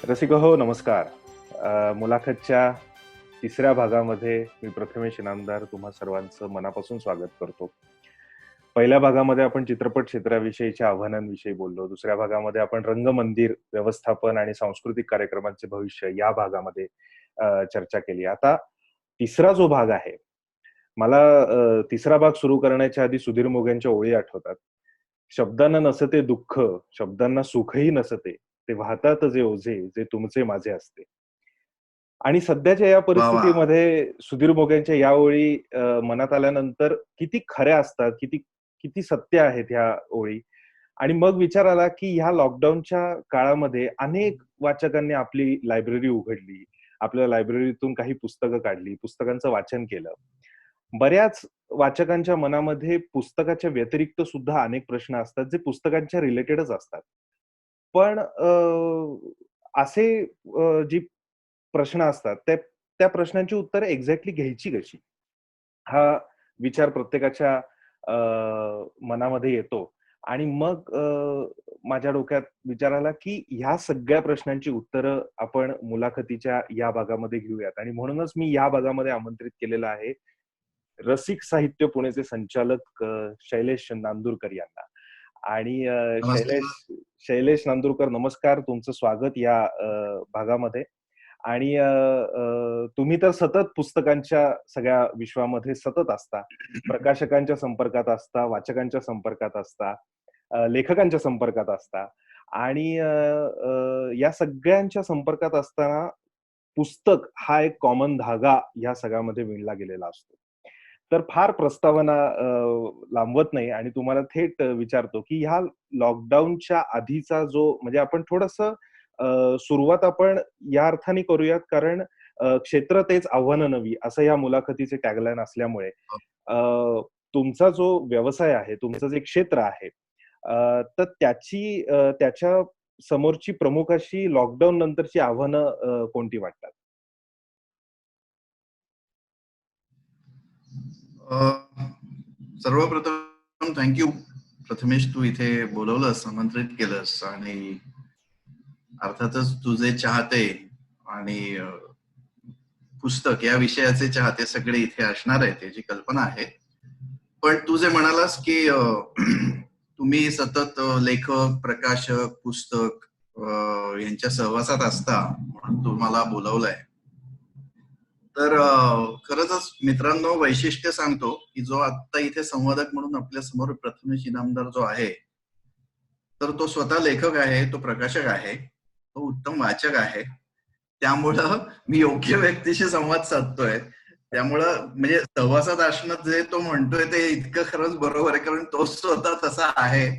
रसिक हो नमस्कार. मुलाखतच्या तिसऱ्या भागामध्ये मी प्रथमेश इनामदार तुम्हा सर्वांचं मनापासून स्वागत करतो. पहिल्या भागामध्ये आपण चित्रपट क्षेत्राविषयीच्या आव्हानांविषयी बोललो. दुसऱ्या भागामध्ये आपण रंगमंदिर व्यवस्थापन आणि सांस्कृतिक कार्यक्रमांचे भविष्य या भागामध्ये चर्चा केली. आता तिसरा जो भाग आहे, मला तिसरा भाग सुरू करण्याच्या आधी सुधीर मोघेंच्या ओळी आठवतात. शब्दांना नसते दुःख, शब्दांना सुखही नसते, ते वाहतात जे ओझे, जे तुमचे माझे असते. आणि सध्याच्या या वा वा. परिस्थितीमध्ये सुधीर मोघेंच्या या ओळी मनात आल्यानंतर किती खऱ्या असतात, किती किती सत्य आहेत ह्या ओळी. आणि मग विचार आला, की ह्या लॉकडाऊनच्या काळामध्ये अनेक वाचकांनी आपली लायब्ररी उघडली. आपल्या लायब्ररीतून काही पुस्तकं काढली, पुस्तकांचं वाचन केलं. बऱ्याच वाचकांच्या मनामध्ये पुस्तकाच्या व्यतिरिक्त सुद्धा अनेक प्रश्न असतात, जे पुस्तकांच्या रिलेटेडच असतात. पण असे जी प्रश्न असतात, त्या प्रश्नांची उत्तरं एक्झॅक्टली घ्यायची कशी? हा विचार प्रत्येकाच्या मनामध्ये येतो आणि मग माझ्या डोक्यात विचार आला, की ह्या सगळ्या प्रश्नांची उत्तरं आपण मुलाखतीच्या या भागामध्ये घेऊयात आणि म्हणूनच मी या भागामध्ये आमंत्रित केलेलं आहे रसिक साहित्य पुणेचे संचालक शैलेश नांदुरकर यांना. आणि नमस्कार. शैलेश नांदुरकर, नमस्कार. तुमचं स्वागत या भागामध्ये. आणि तुम्ही तर सतत पुस्तकांच्या सगळ्या विश्वामध्ये सतत असता. प्रकाशकांच्या संपर्कात असता, वाचकांच्या संपर्कात असता, लेखकांच्या संपर्कात असता आणि या सगळ्यांच्या संपर्कात असताना पुस्तक हा एक कॉमन धागा या सगळ्यामध्ये विणला गेलेला असतो. तर फार प्रस्तावना लांबवत नाही आणि तुम्हाला थेट विचारतो, की ह्या लॉकडाऊनच्या आधीचा जो म्हणजे आपण थोडंसं सुरुवात आपण या अर्थाने करूयात, कारण क्षेत्र तेच आव्हानं नवी असं या मुलाखतीचे टॅगलाईन असल्यामुळे तुमचा जो व्यवसाय आहे, तुमचं जे क्षेत्र आहे, तर त्याच्या समोरची प्रमुख अशी लॉकडाऊन नंतरची आव्हानं कोणती वाटतात? सर्वप्रथम थँक्यू प्रथमेश, तू इथे बोलवलंस, आमंत्रित केलंस आणि अर्थातच तुझे चाहते आणि पुस्तक या विषयाचे चाहते सगळे इथे असणार आहेत याची कल्पना आहे. पण तू जे म्हणालास की तुम्ही सतत लेखक, प्रकाशक, पुस्तक यांच्या सहवासात असता म्हणून तुम्हाला बोलवलंय. तर खरंच मित्रांनो, वैशिष्ट्य सांगतो की जो आता इथे संवादक म्हणून आपल्या समोर प्रथमेश इनामदार जो आहे, तर तो स्वतः लेखक आहे, तो प्रकाशक आहे, तो उत्तम वाचक आहे. त्यामुळं मी योग्य व्यक्तीशी संवाद साधतोय. त्यामुळं म्हणजे सहवासात असणं जे तो म्हणतोय ते इतकं खरंच बरोबर आहे, कारण तो स्वतः तसा आहे.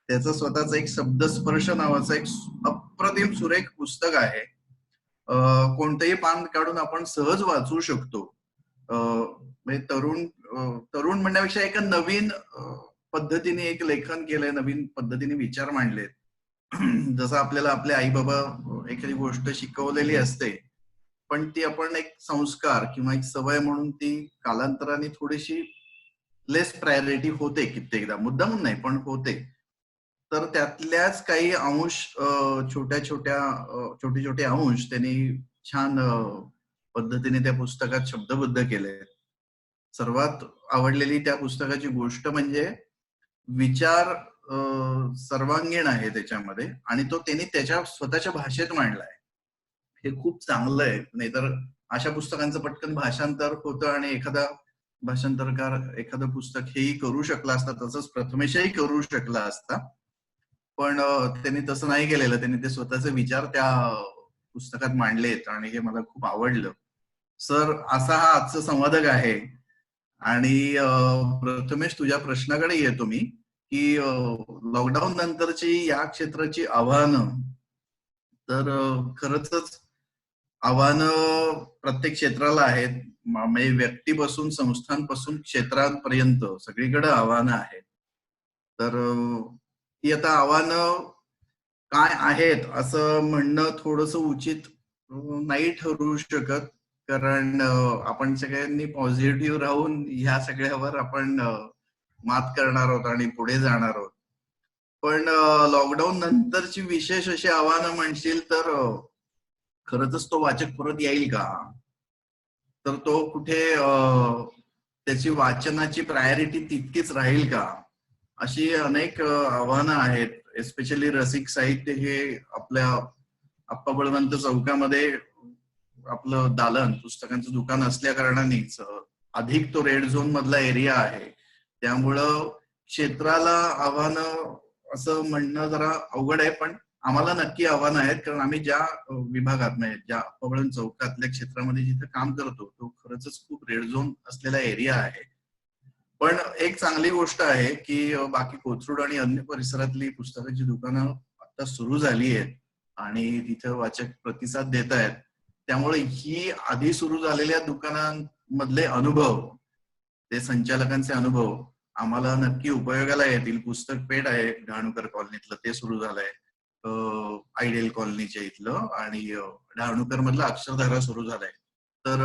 त्याचं स्वतःच एक शब्दस्पर्श नावाचं एक अप्रतिम सुरेख पुस्तक आहे. कोणतंही पान काढून आपण सहज वाचू शकतो. म्हणजे तरुण म्हणण्यापेक्षा एका नवीन पद्धतीने एक लेखन केलंय, नवीन पद्धतीने विचार मांडलेत. जसं आपल्याला आपले आई बाबा एखादी गोष्ट शिकवलेली असते, पण ती आपण एक संस्कार किंवा एक सवय म्हणून ती कालांतराने थोडीशी लेस प्रायोरिटी होते कित्येकदा, मुद्दामून नाही पण होते. तर त्यातल्याच काही अंश, छोटे छोटे अंश त्यांनी छान पद्धतीने त्या पुस्तकात शब्दबद्ध केले. सर्वात आवडलेली त्या पुस्तकाची गोष्ट म्हणजे विचार सर्वांगीण आहे त्याच्यामध्ये आणि तो त्यांनी त्याच्या स्वतःच्या भाषेत मांडलाय. हे खूप चांगलं आहे. नाहीतर अशा पुस्तकांचं पटकन भाषांतर होतं आणि एखादा भाषांतरकार एखादं पुस्तक हेही करू शकला असता, तसंच प्रथमेशही करू शकला असता. पण त्यांनी तसं नाही केलेलं. त्यांनी ते स्वतःचे विचार त्या पुस्तकात मांडलेत आणि हे मला खूप आवडलं. सर, असा हा आजचा संवादक आहे. आणि प्रथमेश, तुझ्या प्रश्नाकडे येतो मी, की लॉकडाऊन नंतरची या क्षेत्राची आव्हानं. तर खरंच आव्हानं प्रत्येक क्षेत्राला आहेत. म्हणजे व्यक्तीपासून, संस्थांपासून क्षेत्रांपर्यंत सगळीकडे आव्हानं आहेत. तर ती आता आव्हानं काय आहेत असं म्हणणं थोडंसं उचित नाही ठरू शकत. कारण आपण सगळ्यांनी पॉझिटिव्ह राहून ह्या सगळ्यावर आपण मात करणार आहोत आणि पुढे जाणार आहोत. पण लॉकडाऊन नंतरची विशेष अशी आव्हानं म्हणशील तर खरंच तो वाचक परत येईल का? तर तो कुठे त्याची वाचनाची प्रायोरिटी तितकीच राहील का? अशी अनेक आव्हानं आहेत. एस्पेशली रसिक साहित्य हे आपल्या आप्पा बळवंत चौकामध्ये आपलं दालन, पुस्तकांचं दुकान असल्या कारणानेच अधिक तो रेड झोन मधला एरिया आहे. त्यामुळं क्षेत्राला आव्हानं असं म्हणणं जरा अवघड आहे, पण आम्हाला नक्की आव्हानं आहेत. कारण आम्ही ज्या विभागात म्हणजे ज्या आप्पा बळवंत चौकातल्या क्षेत्रामध्ये जिथं काम करतो तो खरंच खूप रेड झोन असलेला एरिया आहे. पण एक चांगली गोष्ट आहे की बाकी कोथरूड आणि अन्य परिसरातली पुस्तकाची दुकानं आता सुरू झाली आहेत आणि तिथं वाचक प्रतिसाद देत आहेत. त्यामुळे ही आधी सुरू झालेल्या दुकानांमधले अनुभव, ते संचालकांचे अनुभव आम्हाला नक्की उपयोगाला येतील. पुस्तक पेठ आहे डहाणूकर कॉलनीतलं, ते सुरू झालंय आयडियल कॉलनीच्या इथलं, आणि डहाणूकर मधलं अक्षरधारा सुरू झालंय. तर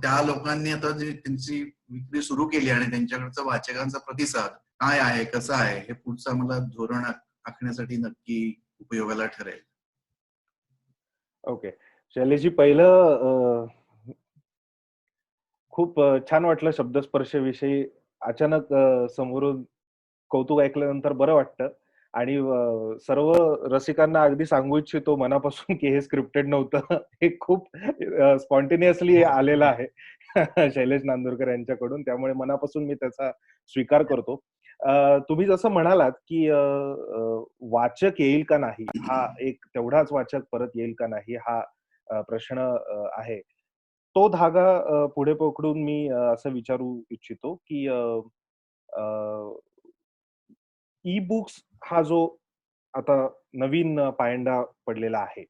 त्या लोकांनी आता जी त्यांची विक्री सुरू केली आणि त्यांच्याकडचा वाचकांचा प्रतिसाद काय आहे, कसा आहे, हे पुढचं आम्हाला धोरण आखण्यासाठी नक्की उपयोगाला ठरेल. ओके. शैलेशजी, पहिलं खूप छान वाटलं शब्दस्पर्शविषयी. अचानक समोरून कौतुक ऐकल्यानंतर बरं वाटतं. आणि सर्व रसिकांना अगदी सांगू इच्छितो मनापासून की हे स्क्रिप्टेड नव्हतं. हे खूप स्पॉन्टेनियसली हो. आलेलं आहे शैलेश नांदुरकर यांच्याकडून. त्यामुळे मनापासून मी त्याचा स्वीकार करतो. तुम्ही जसं म्हणालात की वाचक येईल का नाही, हा एक तेवढाच वाचक परत येईल का नाही, हा प्रश्न आहे. तो धागा पुढे पकडून मी असं विचारू इच्छितो की ई बुक्स हा जो आता नवीन पायंडा पडलेला आहे,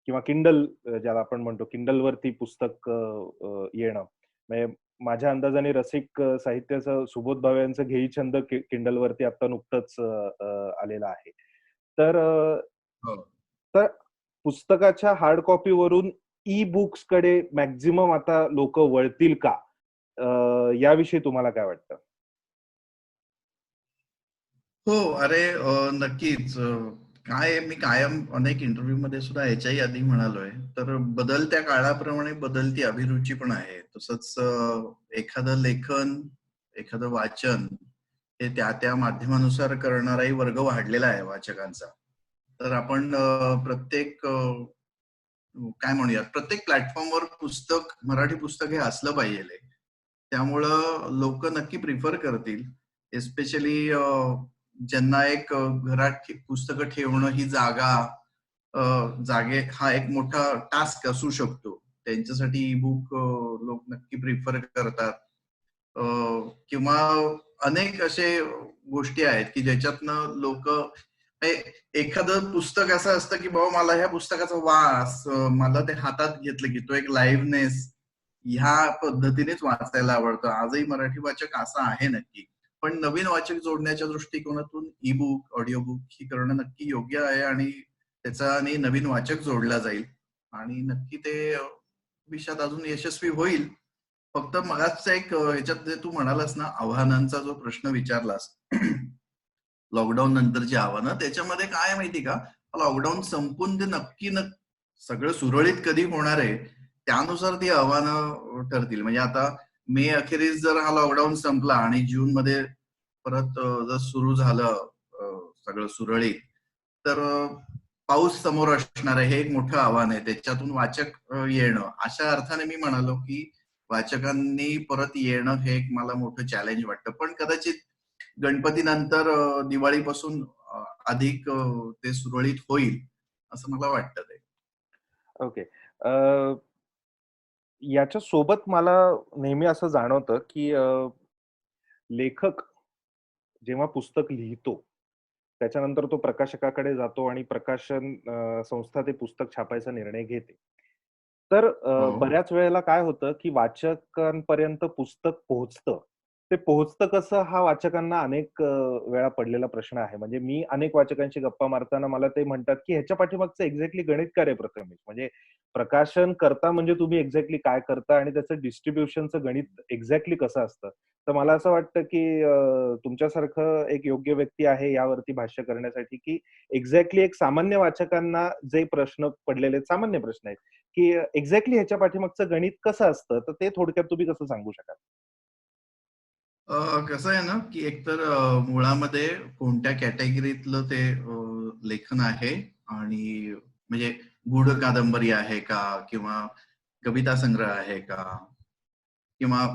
किंवा किंडल ज्याला आपण म्हणतो, किंडल वरती पुस्तक येणं, म्हणजे माझ्या अंदाजाने रसिक साहित्याचं सुबोध भावे यांचं घेई छंद किंडल वरती आता नुकतंच आलेलं आहे. तर हो. तर पुस्तकाच्या हार्ड कॉपीवरून ई बुक्स कडे मॅक्झिमम आता लोक वळतील का, याविषयी तुम्हाला काय वाटतं? हो, अरे नक्कीच. काय आहे, मी कायम अनेक इंटरव्ह्यू मध्ये सुद्धा याच्याही आधी म्हणालोय, तर बदलत्या काळाप्रमाणे बदलती अभिरुची पण आहे. तसंच एखादं लेखन, एखादं वाचन हे त्या त्या माध्यमानुसार करणाराही वर्ग वाढलेला आहे वाचकांचा. तर आपण प्रत्येक काय म्हणूयात, प्रत्येक प्लॅटफॉर्मवर पुस्तक, मराठी पुस्तक हे असलं पाहिजे. त्यामुळं लोक नक्की प्रिफर करतील. एस्पेशली ज्यांना एक घरात पुस्तकं ठेवणं ही जागा, जागे हा एक मोठा टास्क असू शकतो, त्यांच्यासाठी ई बुक लोक नक्की प्रिफर करतात. किंवा अनेक असे गोष्टी आहेत की ज्याच्यातनं लोक, एखादं पुस्तक असं असतं की बाबा मला ह्या पुस्तकाचा वास, मला ते हातात घेतलं की तो एक लाईव्हनेस, ह्या पद्धतीनेच वाचायला आवडतं. आजही मराठी वाचक असा आहे नक्की. पण नवीन वाचक जोडण्याच्या दृष्टिकोनातून ई बुक, ऑडिओ बुक ही करणं नक्की योग्य आहे, आणि त्याच्याने नवीन वाचक जोडला जाईल आणि नक्की ते विषयात अजून यशस्वी होईल. फक्त मगाच एक ह्याच्यात जे तू म्हणालास ना, आव्हानांचा जो प्रश्न विचारलास लॉकडाऊन नंतरची आव्हानं, त्याच्यामध्ये काय माहिती का, लॉकडाऊन संपून ते नक्की सगळं सुरळीत कधी होणार आहे त्यानुसार ती आव्हानं ठरतील. म्हणजे आता मे अखेरीस जर हा लॉकडाऊन संपला आणि जून मध्ये परत जर सुरू झालं सगळं सुरळीत, तर पाऊस समोर असणार आहे. हे एक मोठं आव्हान आहे. त्याच्यातून वाचक येणं, अशा अर्थाने मी म्हणालो की वाचकांनी परत येणं हे एक मला मोठं चॅलेंज वाटतं. पण कदाचित गणपतीनंतर दिवाळीपासून अधिक ते सुरळीत होईल असं मला वाटतं ते. ओके. याच्या सोबत मला नेहमी असं जाणवतं की लेखक जेव्हा पुस्तक लिहितो, त्याच्यानंतर तो प्रकाशकाकडे जातो आणि प्रकाशन संस्था ते पुस्तक छापायचा निर्णय घेते. तर हो. बऱ्याच वेळेला काय होतं की वाचकांपर्यंत पुस्तक पोहोचतं, ते पोहोचतं कसं हा वाचकांना अनेक वेळा पडलेला प्रश्न आहे. म्हणजे मी अनेक वाचकांशी गप्पा मारताना मला ते म्हणतात, की ह्याच्या पाठीमागचं एक्झॅक्टली गणित काय रे प्रथमेश? म्हणजे प्रकाशन करता म्हणजे तुम्ही एक्झॅक्टली काय करता आणि त्याचं डिस्ट्रिब्युशनचं गणित एक्झॅक्टली कसं असतं? तर मला असं वाटतं, की तुमच्यासारखं एक योग्य व्यक्ती आहे यावरती भाष्य करण्यासाठी, की एक्झॅक्टली एक सामान्य वाचकांना जे प्रश्न पडलेले आहेत, सामान्य प्रश्न आहेत, की एक्झॅक्टली ह्याच्या पाठीमागचं गणित कसं असतं? तर ते थोडक्यात तुम्ही कसं सांगू शकाल? कसं आहे ना, की एकतर मुळामध्ये कोणत्या कॅटेगरीतलं ते लेखन आहे आणि म्हणजे गूढ कादंबरी आहे का किंवा कविता संग्रह आहे का किंवा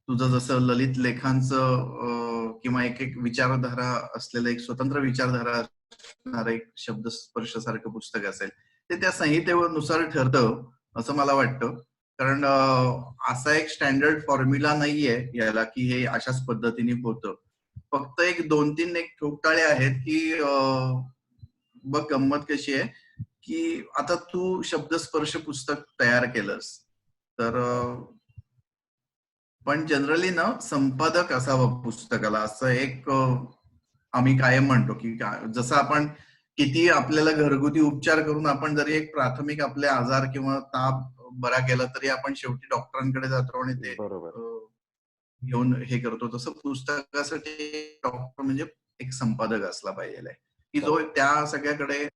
तुझं जसं ललित लेखांचं किंवा एक एक विचारधारा असलेलं एक स्वतंत्र विचारधारा असणारं एक शब्दस्पर्श सारखं पुस्तक असेल ते त्या संहितेनुसार ठरतं असं मला वाटतं. कारण असा एक स्टँडर्ड फॉर्म्युला नाहीये याला की हे अशाच पद्धतीने होतं. फक्त एक 2-3 एक ठोकताळे आहेत की बघ गंमत कशी आहे की आता तू शब्दस्पर्श पुस्तक तयार केलंस तर पण जनरली ना संपादक असावा पुस्तकाला असं एक आम्ही कायम म्हणतो की जसं आपण किती आपल्याला घरगुती उपचार करून आपण जरी एक प्राथमिक आपले आजार किंवा ताप बरा केला तरी आपण शेवटी डॉक्टरांकडे जातो आणि ते बरोबर. घेऊन हे करतो तसं पुस्तकासाठी डॉक्टर म्हणजे एक संपादक असला पाहिजे की जो बरोबर. त्या सगळ्याकडे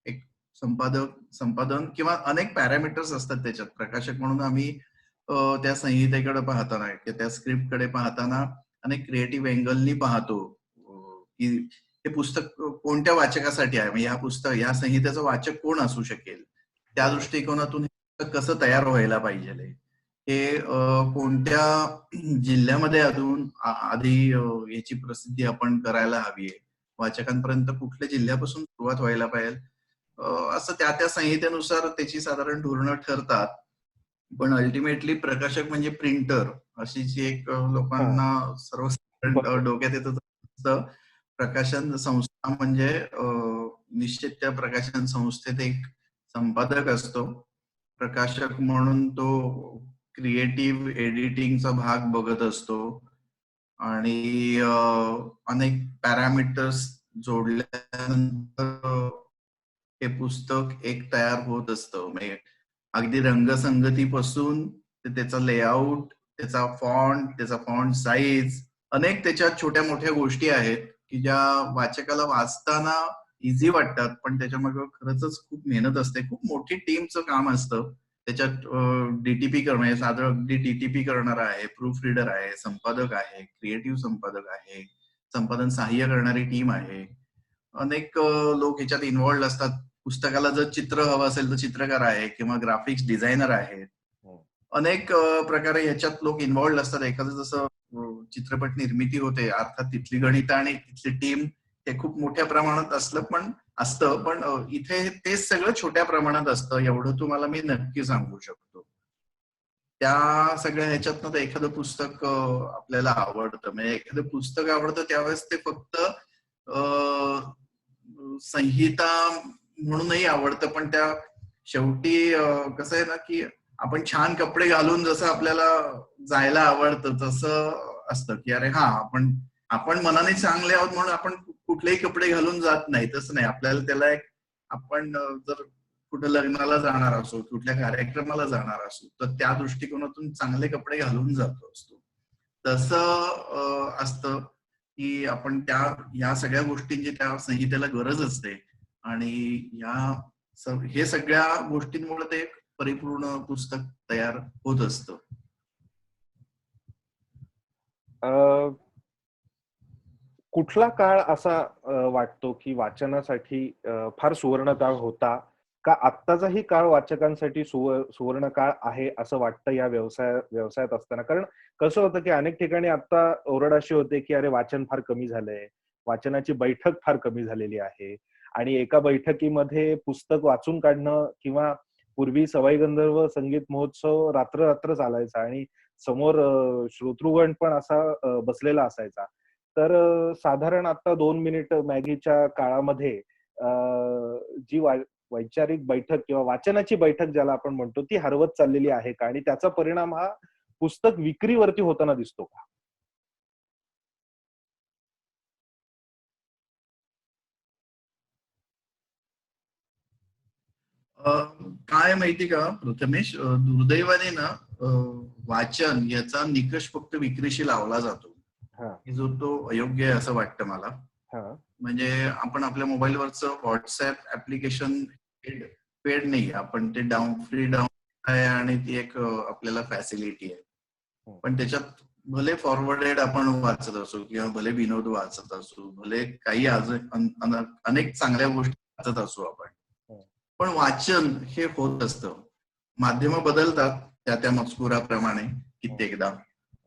एक संपादन किंवा अनेक पॅरामीटर्स असतात त्याच्यात प्रकाशक म्हणून आम्ही त्या संहितेकडे पाहताना त्या स्क्रिप्टकडे पाहताना अनेक क्रिएटिव्ह अँगलनी पाहतो की हे पुस्तक कोणत्या वाचकासाठी आहे म्हणजे ह्या संहितेचं वाचक कोण असू शकेल त्या बरोबर. दृष्टिकोनातून हे पुस्तक कसं तयार व्हायला पाहिजे हे कोणत्या जिल्ह्यामध्ये अजून आधी याची प्रसिद्धी आपण करायला हवी आहे वाचकांपर्यंत कुठल्या जिल्ह्यापासून सुरुवात व्हायला पाहिजे असं त्या त्या संहितेनुसार त्याची साधारण धोरणं ठरतात. पण अल्टिमेटली प्रकाशक म्हणजे प्रिंटर अशी जी एक हां. लोकांना सर्वसाधारण बरोबर. डोक्यात येत असतं. प्रकाशन संस्था म्हणजे निश्चित त्या प्रकाशन संस्थेत एक संपादक असतो. प्रकाशक म्हणून तो क्रिएटिव्ह एडिटिंगचा भाग बघत असतो आणि अनेक पॅरामीटर्स जोडल्यानंतर हे पुस्तक एक तयार होत असतं म्हणजे अगदी रंगसंगतीपासून ते त्याचा लेआउट त्याचा फॉन्ट साईज अनेक त्याच्यात छोट्या मोठ्या गोष्टी आहेत की ज्या वाचकाला वाचताना इझी वाटतात पण त्याच्या मागे खरंच खूप मेहनत असते खूप मोठी टीमचं काम असतं त्याच्यात डीटीपी करणं साधं अगदी डीटीपी करणारा आहे प्रूफ रीडर आहे संपादक आहे क्रिएटिव्ह संपादक आहे संपादन सहाय्य करणारी टीम आहे अनेक लोक ह्याच्यात इन्व्हॉल्ड असतात पुस्तकाला जर चित्र हवं असेल तर चित्रकार आहे किंवा ग्राफिक्स डिझायनर आहेत हं. अनेक प्रकारे ह्याच्यात लोक इन्व्हॉल्ड असतात एखादं जसं चित्रपट निर्मिती होते अर्थात तिथली गणितं आणि तिथली टीम हे खूप मोठ्या प्रमाणात असतं पण इथे तेच सगळं छोट्या प्रमाणात असतं एवढं तुम्हाला मी नक्की सांगू शकतो त्या सगळ्या ह्याच्यातनं तर एखादं पुस्तक आपल्याला आवडतं म्हणजे एखादं पुस्तक आवडतं त्यावेळेस ते फक्त संहिता म्हणूनही आवडतं पण त्या शेवटी कसं आहे ना की आपण छान कपडे घालून जसं आपल्याला जायला आवडतं तसं असतं की अरे हा आपण मनाने चांगले आहोत म्हणून आपण कुठलेही कपडे घालून जात नाही तसं नाही आपल्याला त्याला एक आपण जर कुठं लग्नाला जाणार असो कुठल्या कार्यक्रमाला जाणार असो तर त्या दृष्टिकोनातून चांगले कपडे घालून जातो असतो तसं असतं की आपण या सगळ्या गोष्टींची त्या संहितेला गरज असते आणि हे सगळ्या गोष्टींमुळे ते एक परिपूर्ण पुस्तक तयार होत असतं. अ, कुठला काळ असा वाटतो, की वाचनासाठी फार सुवर्णकाळ होता? का आत्ताचाही काळ वाचकांसाठी सुवर्ण काळ आहे असं वाटतं या व्यवसायात असताना? कारण कसं होतं, की अनेक ठिकाणी आता ओरड अशी होते, की "अरे वाचन फार कमी झालंय. वाचनाची बैठक फार कमी झालेली आहे." आणि एका बैठकीमध्ये पुस्तक वाचून काढणं किंवा पूर्वी सवाई गंधर्व संगीत महोत्सव रात्र-रात्र चालायचा आणि समोर श्रोतृगण पण असा बसलेला असायचा. तर साधारण आता 2 मिनिट मॅगीच्या काळामध्ये अ, जी वैचारिक बैठक किंवा वाचनाची बैठक ज्याला आपण म्हणतो, ती हरवत चाललेली आहे का? आणि त्याचा परिणाम हा पुस्तक विक्रीवरती होताना दिसतो का? काय माहिती का प्रथमेश, दुर्दैवाने ना वाचन याचा निकष फक्त विक्रीशी लावला जातो, हा की जो तो अयोग्य आहे असं वाटतं मला. हा म्हणजे आपण आपल्या मोबाईलवरचं व्हॉट्सअप ऍप्लिकेशन पेड नाही, आपण ते फ्री डाऊन आहे आणि ती एक आपल्याला फॅसिलिटी आहे. हम्म, पण त्याच्यात भले फॉरवर्डेड आपण वाचत असू किंवा भले विनोद वाचत असू, भले काही अनेक चांगल्या गोष्टी वाचत असू आपण, हम्म. पण वाचन हे होत असतं. माध्यमं बदलतात त्या त्या मजकुराप्रमाणे कित्येकदा.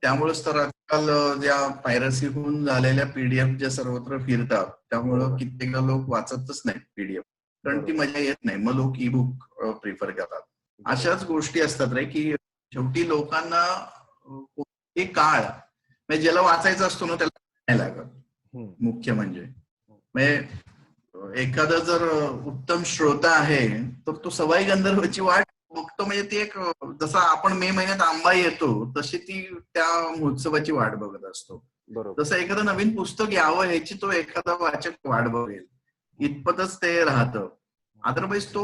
त्यामुळेच तर आजकाल ज्या पायरसी होऊन झालेल्या पीडीएफ ज्या सर्वत्र फिरतात, त्यामुळं बरोबर कित्येकदा लोक वाचतच नाही पीडीएफ, कारण ती बरोबर मजा येत नाही. मग लोक ई बुक प्रिफर करतात. बरोबर. अशाच गोष्टी असतात रे, की शेवटी लोकांना कोणताही काळ म्हणजे ज्याला वाचायचा असतो ना त्याला नाही लागत. हम्म, मुख्य म्हणजे एखादा जर उत्तम श्रोता आहे तर तो सवाई गंधर्वची वाट बघतो. म्हणजे ती एक जसा आपण मे महिन्यात आंबा येतो तशी ती त्या महोत्सवाची वाट बघत असतो. बरोबर. जसं एखादं नवीन पुस्तक यावं ह्याची तो एखादा वाचक वाट बघेल, इतपतच ते राहतं. अदरवाईज तो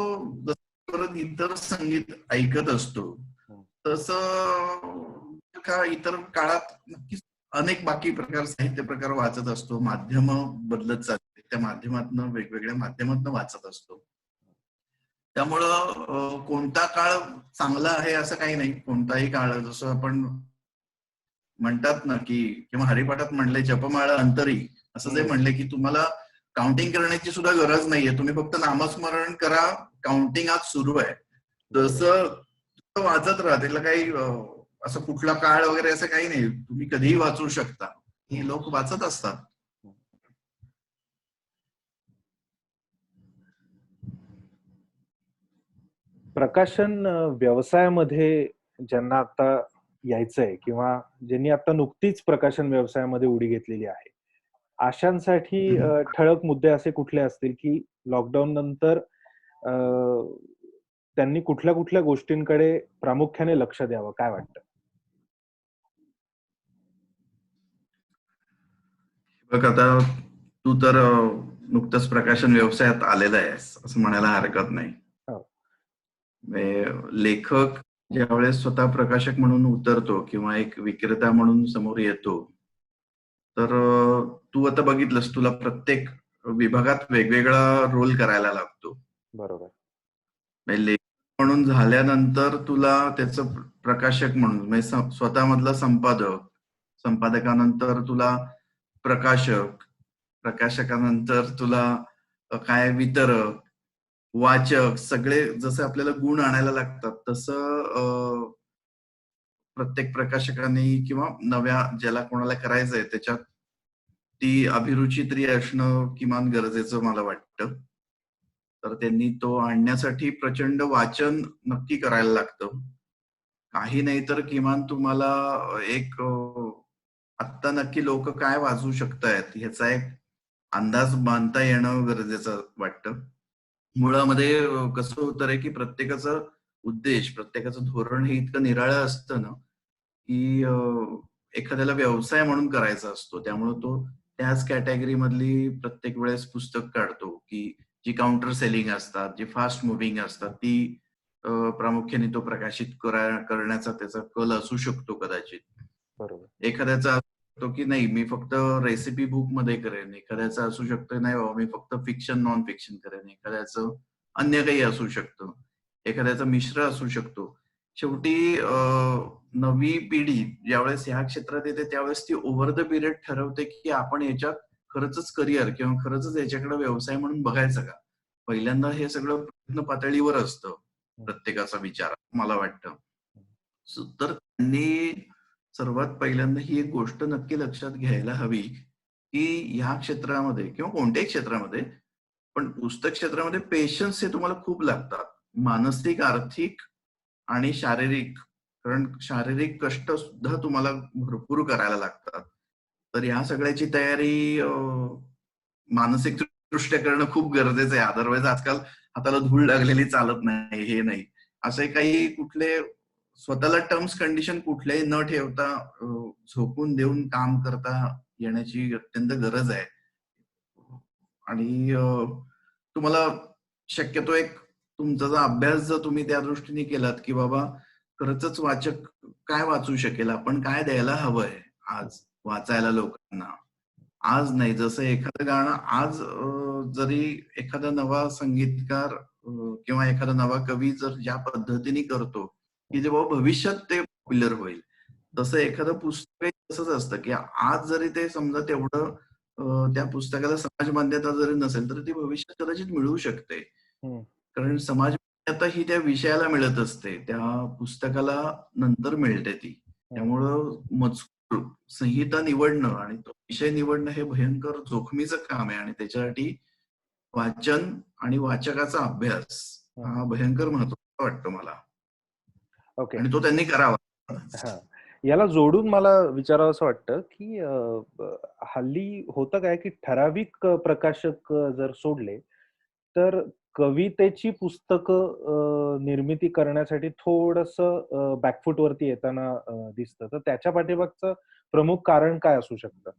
परत इतर संगीत ऐकत असतो. हम्म. तसं का इतर काळात नक्कीच अनेक बाकी प्रकार, साहित्य प्रकार वाचत असतो. माध्यम बदलत जाते, त्या माध्यमातून वेगवेगळ्या माध्यमातून वाचत असतो. त्यामुळं कोणता काळ चांगला आहे असं काही नाही. कोणताही काळ, जसं आपण म्हणतात ना की किंवा हरिपाठात म्हणले जपमाळ अंतरी, असं जे हम्म. म्हणले की तुम्हाला काउंटिंग करण्याची सुद्धा गरज नाहीये, तुम्ही फक्त नामस्मरण करा, काउंटिंग आज सुरू आहे. बरोबर तसं वाचत राहा. त्याला काही असं कुठला काळ वगैरे असं काही नाही, तुम्ही कधीही वाचू शकता. ही हम्म, लोक वाचत असतात. हम्म. प्रकाशन व्यवसायामध्ये ज्यांना आता यायचंय किंवा ज्यांनी आता नुकतीच प्रकाशन व्यवसायामध्ये उडी घेतलेली आहे, अशांसाठी ठळक मुद्दे असे कुठले असतील की लॉकडाऊन नंतर अ, त्यांनी कुठल्या कुठल्या गोष्टींकडे प्रामुख्याने लक्ष द्यावं, काय वाटतं? बघ आता, तू तर नुकतंच प्रकाशन व्यवसायात आलेला आहेस असं म्हणायला हरकत नाही. हो. लेखक ज्यावेळेस स्वतः प्रकाशक म्हणून उतरतो किंवा एक विक्रेता म्हणून समोर येतो, तर तू आता बघितलंस, तुला प्रत्येक विभागात वेगवेगळा रोल करायला लागतो. बरोबर म्हणजे लेखक म्हणून झाल्यानंतर तुला त्याचं प्रकाशक म्हणून म्हणजे स्वतःमधला संपादक, संपादकानंतर तुला प्रकाशक, प्रकाशकानंतर तुला काय वितरक, वाचक, सगळे जसे आपल्याला गुण आणायला लागतात तसं प्रत्येक प्रकाशकाने किंवा नव्या ज्याला कोणाला करायचंय त्याच्यात ती अभिरुची तरी असणं किमान गरजेचं मला वाटतं. तर त्यांनी तो आणण्यासाठी प्रचंड वाचन नक्की करायला लागतं. काही नाही तर किमान तुम्हाला एक आत्ता नक्की लोक काय वाचू शकतायत ह्याचा एक अंदाज बांधता येणं गरजेचं वाटतं. मुळामध्ये कसं होतं रे, की प्रत्येकाचा उद्देश, प्रत्येकाचं धोरण हे इतकं निराळं असतं ना, की एखाद्याला व्यवसाय म्हणून करायचा असतो. त्यामुळे तो त्याच कॅटेगरी मधली प्रत्येक वेळेस पुस्तक काढतो, की जी काउंटर सेलिंग असतात, जी फास्ट मुव्हिंग असतात, ती प्रामुख्याने तो प्रकाशित करण्याचा त्याचा कल असू शकतो कदाचित. बरोबर एखाद्याचा असू शकतो की नाही मी फक्त रेसिपी बुक मध्ये करेन, एखाद्याचं असू शकतं नाही बाबा मी फक्त फिक्शन नॉन फिक्शन करेन, एखाद्याचं अन्य काही असू शकतं, एखाद्याचा मिश्र असू शकतो. शेवटी नवी पिढी ज्यावेळेस ह्या क्षेत्रात येते त्यावेळेस ती ओव्हर द पिरियड ठरवते की आपण याच्यात खरंच करिअर किंवा खरंच याच्याकडे व्यवसाय म्हणून बघायचं का. पहिल्यांदा हे सगळं प्रयत्न पातळीवर असतं हम्म, प्रत्येकाचा विचार, मला वाटतं. हम्म. तर त्यांनी सर्वात पहिल्यांदा ही एक गोष्ट नक्की लक्षात घ्यायला हवी, की ह्या क्षेत्रामध्ये किंवा कोणत्याही क्षेत्रामध्ये, पण पुस्तक क्षेत्रामध्ये पेशन्स हे तुम्हाला खूप लागतात. मानसिक, आर्थिक आणि शारीरिक. कारण शारीरिक कष्ट सुद्धा तुम्हाला भरपूर करायला लागतात. तर ह्या सगळ्याची तयारी मानसिक दृष्ट्या करणं खूप गरजेचं आहे. अदरवाईज आजकाल हाताला धूळ लागलेली चालत नाही, हे नाही. असे काही कुठले स्वतःला टर्म्स कंडिशन कुठल्याही न ठेवता झोकून देऊन काम करता येण्याची अत्यंत गरज आहे. आणि तुम्हाला शक्यतो एक तुमचा जो अभ्यास जर तुम्ही त्या दृष्टीने केलात की बाबा खरंच वाचक काय वाचू शकेल, आपण काय द्यायला हवंय आज वाचायला लोकांना. आज नाही, जसं एखादं गाणं आज जरी एखादा नवा संगीतकार किंवा एखादा नवा कवी जर ज्या पद्धतीने करतो की जेव्हा भविष्यात ते पॉप्युलर होईल, तसं एखादं पुस्तक तसंच असतं की आज जरी ते समजा तेवढं त्या पुस्तकाला समाज मान्यता जरी नसेल तर ती भविष्यात कदाचित मिळू शकते. कारण समाज मान्यता ही त्या विषयाला मिळत असते, त्या पुस्तकाला नंतर मिळते ती. त्यामुळं मजकूर संहिता निवडणं आणि तो विषय निवडणं हे भयंकर जोखमीचं काम आहे आणि त्याच्यासाठी वाचन आणि वाचकाचा अभ्यास हा भयंकर महत्वाचा वाटतो मला. ओके. आणि तो त्यांनी करावा. हा, याला जोडून मला विचारावं असं वाटतं की हल्ली होतं काय की ठराविक प्रकाशक जर सोडले तर कवितेची पुस्तकं निर्मिती करण्यासाठी थोडंसं बॅकफूट वरती येताना दिसतं. तर त्याच्या पाठीमागचं प्रमुख कारण काय असू शकतं?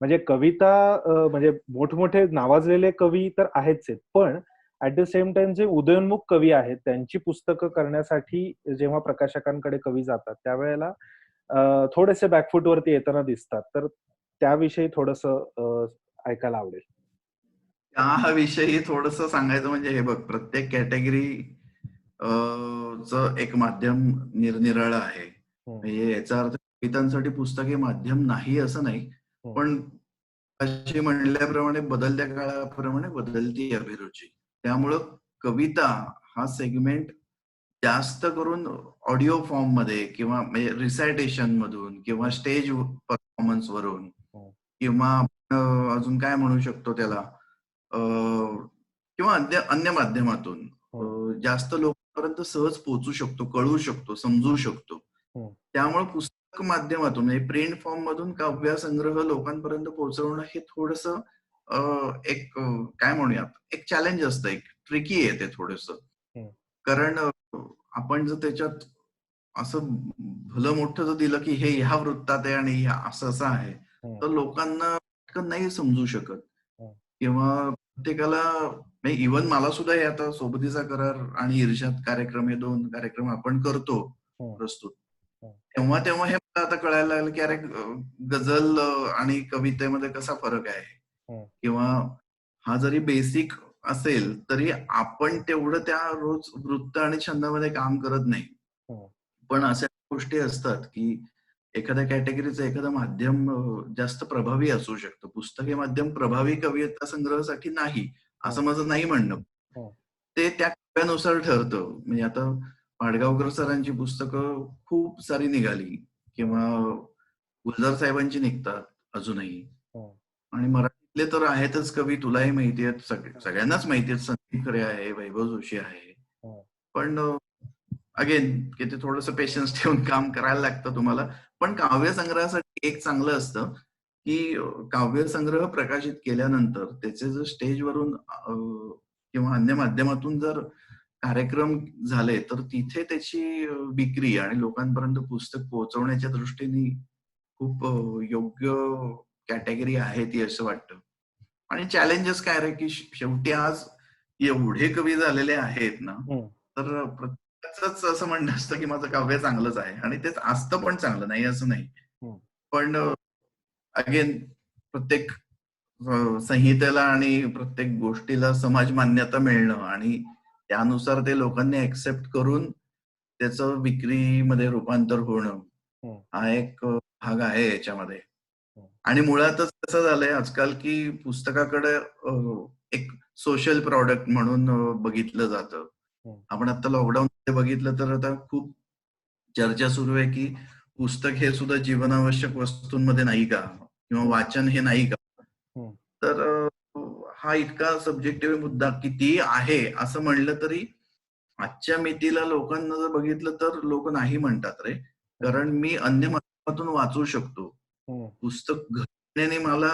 म्हणजे कविता म्हणजे मोठमोठे नावाजलेले कवी तर आहेच आहेत. पण ॲट द सेम टाईम जे उदयोन्मुख कवी आहेत, त्यांची पुस्तकं करण्यासाठी जेव्हा प्रकाशकांकडे कवी जातात, त्यावेळेला थोडेसे बॅकफूट वरती येताना दिसतात. तर त्याविषयी थोडंसं ऐकायला आवडेल. त्या विषयी थोडस सांगायचं म्हणजे हे बघ, प्रत्येक कॅटेगरी च एक माध्यम निरनिराळं आहे. म्हणजे याचा अर्थ कवितांसाठी पुस्तक हे माध्यम नाही असं नाही, पण अशी म्हणल्याप्रमाणे बदलत्या काळाप्रमाणे बदलती अभिरुची. त्यामुळं कविता हा सेगमेंट जास्त करून ऑडिओ फॉर्म मध्ये किंवा म्हणजे रिसायटेशन मधून किंवा स्टेज परफॉर्मन्स वरून किंवा अजून काय म्हणू शकतो त्याला, किंवा अन्य अन्य माध्यमातून जास्त लोकांपर्यंत सहज पोहोचू शकतो, कळू शकतो, समजू शकतो. त्यामुळे पुस्तक माध्यमातून म्हणजे प्रिंट फॉर्म मधून काव्यसंग्रह लोकांपर्यंत पोहोचवणं हे थोडस एक काय म्हणूयात, एक चॅलेंज असतं, एक ट्रिकी आहे ते थोडस. कारण आपण जर त्याच्यात असं भलं मोठं जर दिलं की हे ह्या वृत्तात आहे आणि असं असं आहे, तर लोकांना पटकन नाही समजू शकत. किंवा प्रत्येकाला इव्हन मला सुद्धा हे आता सोबतीचा करार आणि इर्षाद कार्यक्रम हे 2 कार्यक्रम आपण करतो प्रस्तुत. तेव्हा तेव्हा हे मला आता कळायला लागलं की अरे गझल आणि कवितेमध्ये कसा फरक आहे, किंवा हा जरी बेसिक असेल तरी आपण तेवढं त्या रोज वृत्त आणि छंदामध्ये काम करत नाही. पण अशा गोष्टी असतात की एखाद्या कॅटेगरीचं एखादं माध्यम जास्त प्रभावी असू शकतं. पुस्तक हे माध्यम प्रभावी कविता संग्रहासाठी नाही, असं माझं नाही म्हणणं. ते त्या काव्यानुसार ठरतं. म्हणजे आता पाडगावकर सरांची पुस्तकं खूप सारी निघाली किंवा गुलजार साहेबांची निघतात अजूनही. आणि मराठीतले तर आहेतच कवी, तुलाही माहिती आहेत, सगळ्यांनाच माहिती आहेत. संदीप खरे आहे, वैभव जोशी आहे. पण अगेन की ते थोडंसं पेशन्स ठेवून काम करायला लागतं तुम्हाला. पण काव्यसंग्रहासाठी एक चांगलं असतं की काव्यसंग्रह प्रकाशित केल्यानंतर त्याचे जर स्टेजवरून किंवा अन्य माध्यमातून जर कार्यक्रम झाले तर तिथे त्याची विक्री आणि लोकांपर्यंत पुस्तक पोहोचवण्याच्या दृष्टीने खूप योग्य कॅटेगरी आहे ती, असं वाटतं. आणि चॅलेंजेस काय रे की शेवटी आज एवढे कवी झालेले आहेत ना, तर प्रत्येकाच असं म्हणणं असतं की माझं काव्य चांगलंच आहे आणि तेच असतं पण चांगलं नाही असं नाही. पण अगेन प्रत्येक संहितेला आणि प्रत्येक गोष्टीला समाज मान्यता मिळणं आणि त्यानुसार ते लोकांनी ऍक्सेप्ट करून त्याचं विक्रीमध्ये रूपांतर होणं हा एक भाग आहे याच्यामध्ये. आणि मुळातच कसं झालंय आजकाल की पुस्तकाकडे एक सोशल प्रॉडक्ट म्हणून बघितलं जातं. आपण आता लॉकडाऊन मध्ये बघितलं तर आता खूप चर्चा सुरू आहे की पुस्तक हे सुद्धा जीवनावश्यक वस्तूंमध्ये नाही का, किंवा वाचन हे नाही का. तर हा इतका सब्जेक्टिव्ह मुद्दा किती आहे असं म्हणलं तरी आजच्या मितीला लोकांना जर बघितलं तर लोक नाही म्हणतात रे. कारण मी अन्य माध्यमातून वाचू शकतो. पुस्तक घेण्याने मला